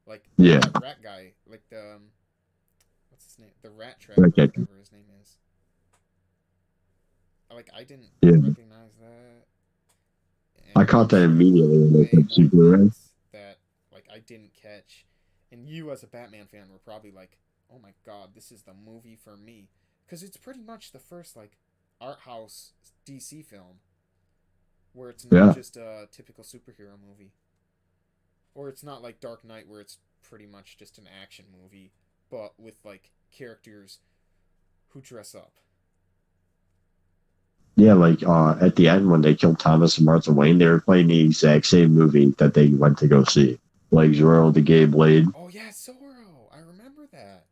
like yeah. that rat guy, like the what's his name, the rat trap or Okay. whatever his name is. Like I didn't Yeah. recognize that. I And caught I'm that sure there immediately were when way they said more Superman. things that like I didn't catch, and you as a Batman fan were probably like, "Oh my god, this is the movie for me," because it's pretty much the first like art house DC film where it's not Yeah. just a typical superhero movie, or it's not like Dark Knight where it's pretty much just an action movie, but with like characters who dress up. Yeah, like at the end when they killed Thomas and Martha Wayne, they were playing the exact same movie that they went to go see. Like Zorro the Gay Blade. Oh yeah, Zorro. I remember that.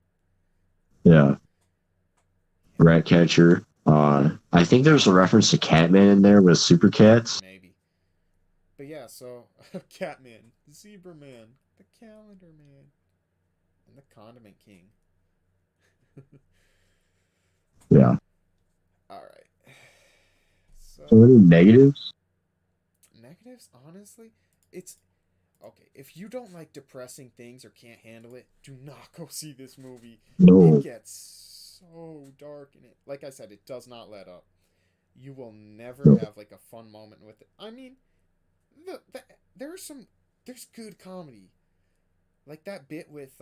Yeah. Yeah, Ratcatcher. I think there's a reference to Catman in there with Super Cats. maybe. But yeah, so Catman, the Zebra Man, the Calendar Man, and the Condiment King. Yeah. All right. So any So negatives? negatives, honestly, it's okay. If you don't like depressing things or can't handle it, do not go see this movie. It No. gets so dark in it. Like I said, it does not let up. You will never No. have like a fun moment with it. I mean, the there's some there's good comedy. Like that bit with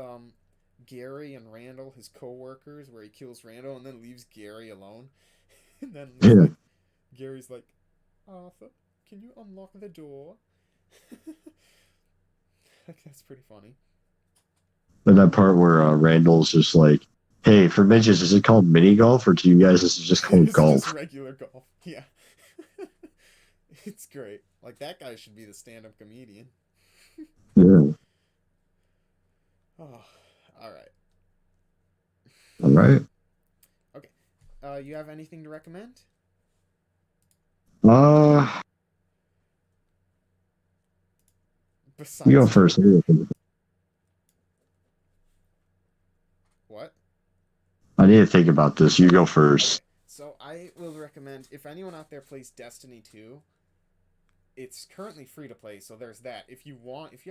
Gary and Randall, his co-workers, where he kills Randall and then leaves Gary alone. And then he's Yeah. like Gary's like, "Arthur, can you unlock the door?" Like that's pretty funny. And that part where Randall's just like, hey, for midgets, is it called mini golf or to you guys, this is just called It's just golf? regular golf. Yeah. It's great. Like that guy should be the stand-up comedian. Yeah. Oh, all right. All right. Okay. You have anything to recommend? Uh, you go Besides first. Joker? What? I need to think about this. You go Okay. first. So I will recommend if anyone out there plays Destiny 2, it's currently free to play, so there's that. If you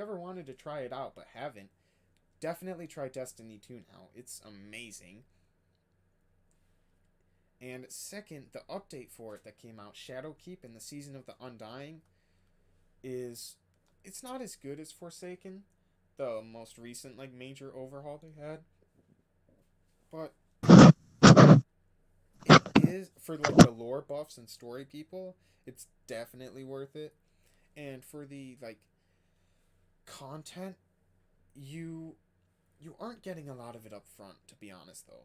ever wanted to try it out but haven't, definitely try Destiny 2 now. It's amazing. And second, the update for it that came out, Shadowkeep and the Season of the Undying, is it's not as good as Forsaken, the most recent like major overhaul they had. But it is for like the lore buffs and story people, it's definitely worth it. And for the like content, you you aren't getting a lot of it up front, to be honest though,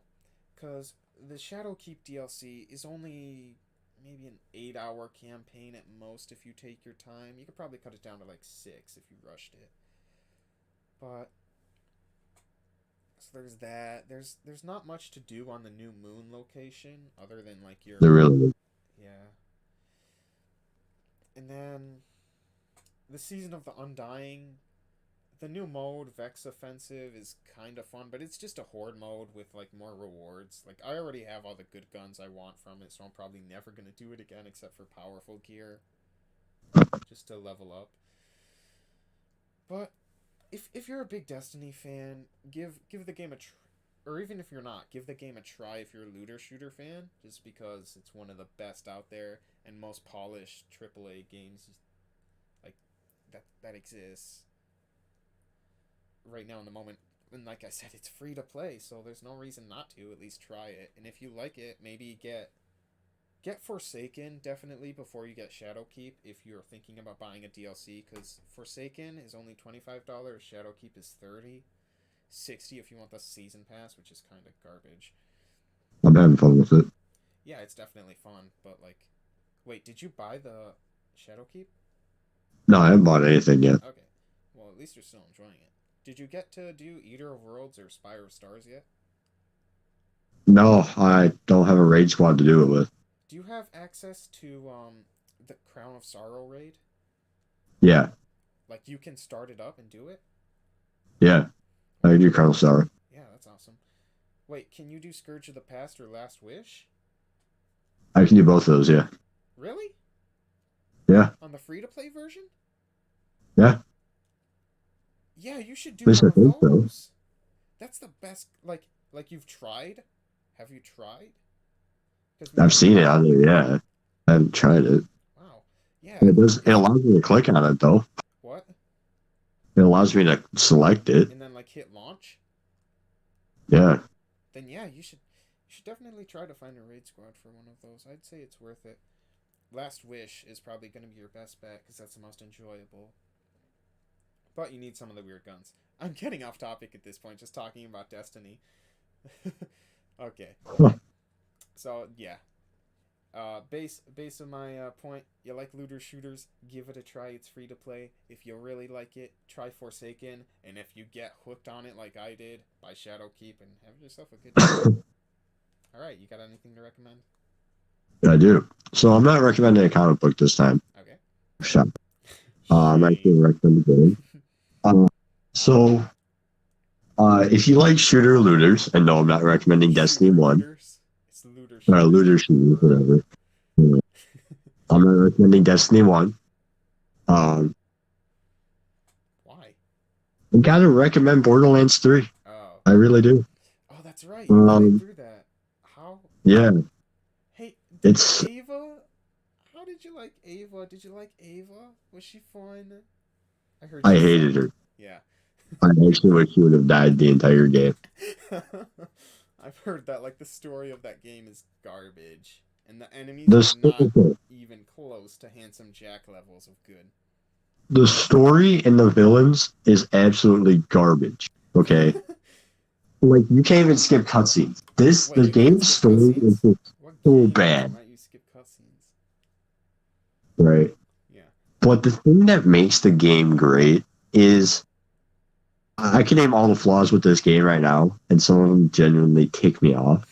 because the Shadowkeep DLC is only maybe an 8-hour campaign at most if you take your time. You could probably cut it down to like 6 if you rushed it. But so there's that. There's not much to do on the new moon location other than like your They're really yeah. And then the Season of the Undying. The new mode, Vex Offensive, is kind of fun, but it's just a horde mode with, like, more rewards. Like, I already have all the good guns I want from it, so I'm probably never going to do it again except for powerful gear. Just to level up. But if you're a big Destiny fan, give the game a try. Or even if you're not, give the game a try if you're a looter shooter fan, just because it's one of the best out there and most polished AAA games like that exists right now in the moment. And like I said, it's free to play, so there's no reason not to at least try it. And if you like it, maybe get Forsaken definitely before you get Shadowkeep if you're thinking about buying a DLC, because Forsaken is only $25, Shadowkeep is $30, $60 if you want the season pass, which is kind of garbage. I'm having fun with it. Yeah, it's definitely fun, but like, wait, did you buy the Shadowkeep? No, I haven't bought anything yet. Okay, well at least you're still enjoying it. Did you get to do Eater of Worlds or Spire of Stars yet? No, I don't have a raid squad to do it with. Do you have access to the Crown of Sorrow raid? Yeah. Like you can start it up and do it? Yeah. I can do Colonel Sour. Yeah, that's awesome. Wait, can you do Scourge of the Past or Last Wish? I can do both of those, yeah. Really? Yeah. On the free-to-play version? Yeah. Yeah, you should do At least one I think of so. those. That's the best. Like you've tried? Have you tried? I've seen it on there, yeah. I haven't tried it. Wow. Yeah. It allows me to click on it, though. What? It allows me to select it. And then like hit launch? Yeah. Then yeah, you should definitely try to find a raid squad for one of those. I'd say it's worth it. Last Wish is probably going to be your best bet because that's the most enjoyable. But you need some of the weird guns. I'm getting off topic at this point, just talking about Destiny. Okay. So, yeah. Base of my point, you like looter shooters, give it a try. It's free to play. If you really like it, try Forsaken. And if you get hooked on it like I did, buy Shadowkeep and have yourself a good time. Alright, you got anything to recommend? I do. So I'm not recommending a comic book this time. Okay. Shut. I'm actually recommending a game. So, if you like shooter looters, and no, I'm not recommending Destiny 1. Looters? It's looter shooters. Looter shooters, whatever. I'm not recommending Destiny 1. Why? I gotta recommend Borderlands 3. Oh. I really do. Oh, that's right. You played through that. How? Yeah. Hey, It's Ava? How did you like Ava? Did you like Ava? Was she fun? I hated her. Yeah. I actually wish she would have died the entire game. I've heard that, like, the story of that game is garbage. And the enemies The are not even close to Handsome Jack levels of good. The story and the villains is absolutely garbage. Okay? Like, you can't even skip cutscenes. The game's story is just so bad. Why you skip cutscenes? Right. Yeah. But the thing that makes the game great is I can name all the flaws with this game right now, and some of them genuinely tick me off.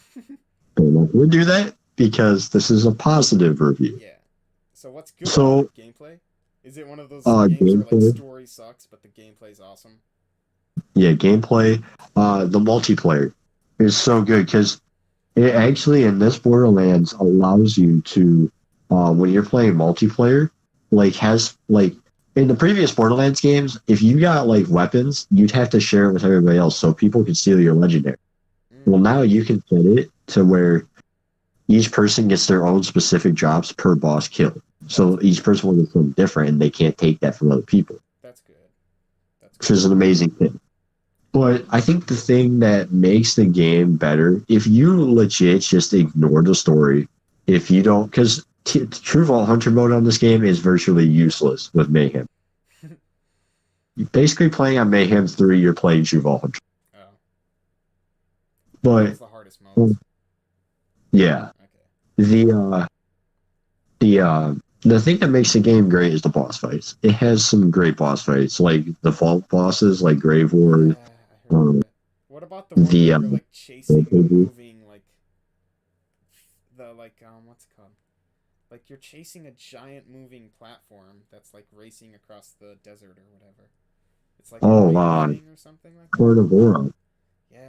But I'm not going to do that because this is a positive review. Yeah. So what's good about the gameplay? Is it one of those games where like story sucks, but the gameplay's awesome? Yeah, gameplay. The multiplayer is so good because it actually in this Borderlands allows you to, when you're playing multiplayer, in the previous Borderlands games, if you got like weapons, you'd have to share it with everybody else so people could steal your legendary. Well, now you can set it to where each person gets their own specific drops per boss kill. So each person will get something different, and they can't take that from other people. That's good. Which is an amazing thing. But I think the thing that makes the game better, if you legit just ignore the story, if you don't, because True Vault Hunter mode on this game is virtually useless with Mayhem. You're basically playing on Mayhem 3, you're playing True Vault Hunter. Oh. But that's the hardest mode. Yeah. Okay. The thing that makes the game great is the boss fights. It has some great boss fights, like the vault bosses, like Grave Ward. What about the one where you're like chasing, moving, like the what's it called? Like you're chasing a giant moving platform that's like racing across the desert or whatever. It's like a Oh, rail thing or something like that. Carnivora. Yeah,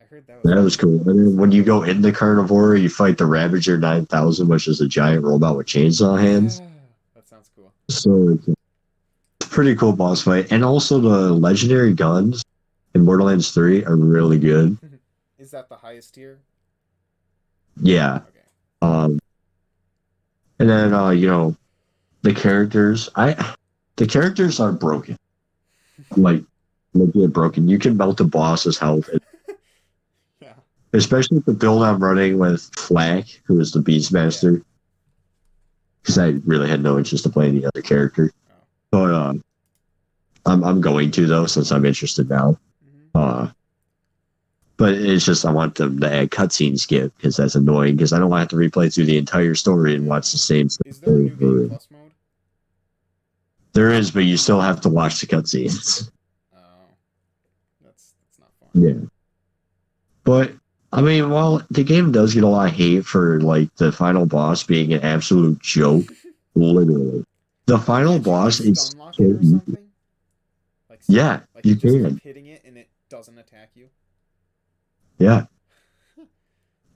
I heard that was That really was cool. And then when you go into Carnivora, you fight the Ravager 9000, which is a giant robot with chainsaw hands. Yeah, that sounds cool. So it's a pretty cool boss fight. And also the legendary guns in Borderlands 3 are really good. Is that the highest tier? Yeah. Okay. Um, and then the characters, the characters are broken. Like legit broken. You can melt a boss's health, Yeah. especially the build I'm running with Flack, who is the Beastmaster. Because I really had no interest in playing the other character. Oh. But I'm going to though, since I'm interested now. Mm-hmm. But it's just I want them to add cutscene skip because that's annoying because I don't want to have to replay through the entire story and watch the same stuff. Is there a New Game Plus mode? There is, but you still have to watch the cutscenes. Oh, that's not fun. Yeah, but I mean, while the game does get a lot of hate for like the final boss being an absolute joke, literally, the final boss is stun lock it or something? Like yeah, like you just can keep hitting it and it doesn't attack you. yeah.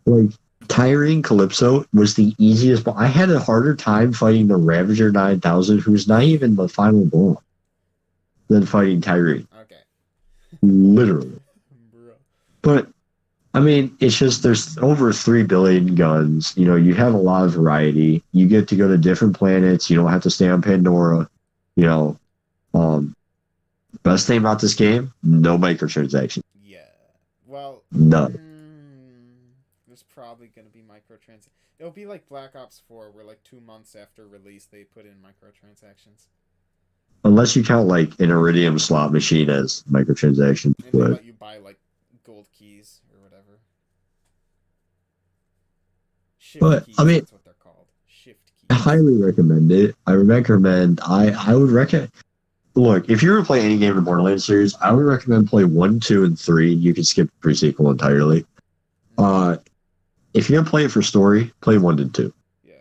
Like Tyrene Calypso was the easiest, but I had a harder time fighting the Ravager 9000, who's not even the final boss, than fighting Tyrene. Okay. Literally. Bro. But I mean, it's just there's over 3 billion guns. You know, you have a lot of variety. You get to go to different planets. You don't have to stay on Pandora. You know, best thing about this game, no microtransactions. Yeah. Well, None. there's probably going to be microtransactions. It'll be like Black Ops 4, where like 2 months after release, they put in microtransactions. Unless you count like an Iridium slot machine as microtransactions. And they let you buy like gold keys or whatever. Shift keys, I mean, that's what they're called. Shift keys. I highly recommend it. I would recommend. Look, if you were to play any game in the Borderlands series, I would recommend play 1, 2, and 3. You can skip the pre-sequel entirely. If you're gonna play it for story, play 1 and 2. Yeah.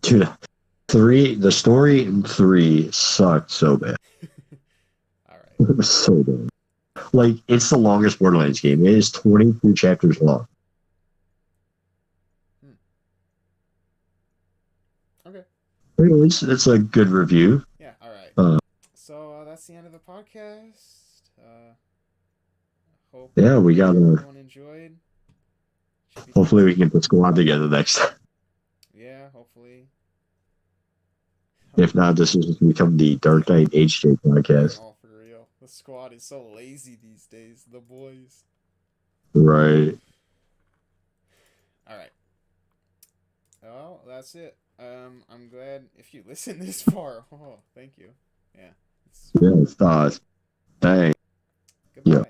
Dude, 3, the story in 3 sucked so bad. All right. It was so bad. Like, it's the longest Borderlands game. It is 22 chapters long. Okay. It's a good review. Yeah, all right. So that's the end of the podcast. Hope yeah, we got everyone enjoyed. Hopefully we can get the squad together next time. Yeah, hopefully. If not, this has become the Dark Knight HJ podcast. Oh, for real. The squad is so lazy these days. The boys. Right. All right. Well, that's it. I'm glad if you listen this far. Oh, thank you. Yeah. Yeah, it's dang. Goodbye. Yeah.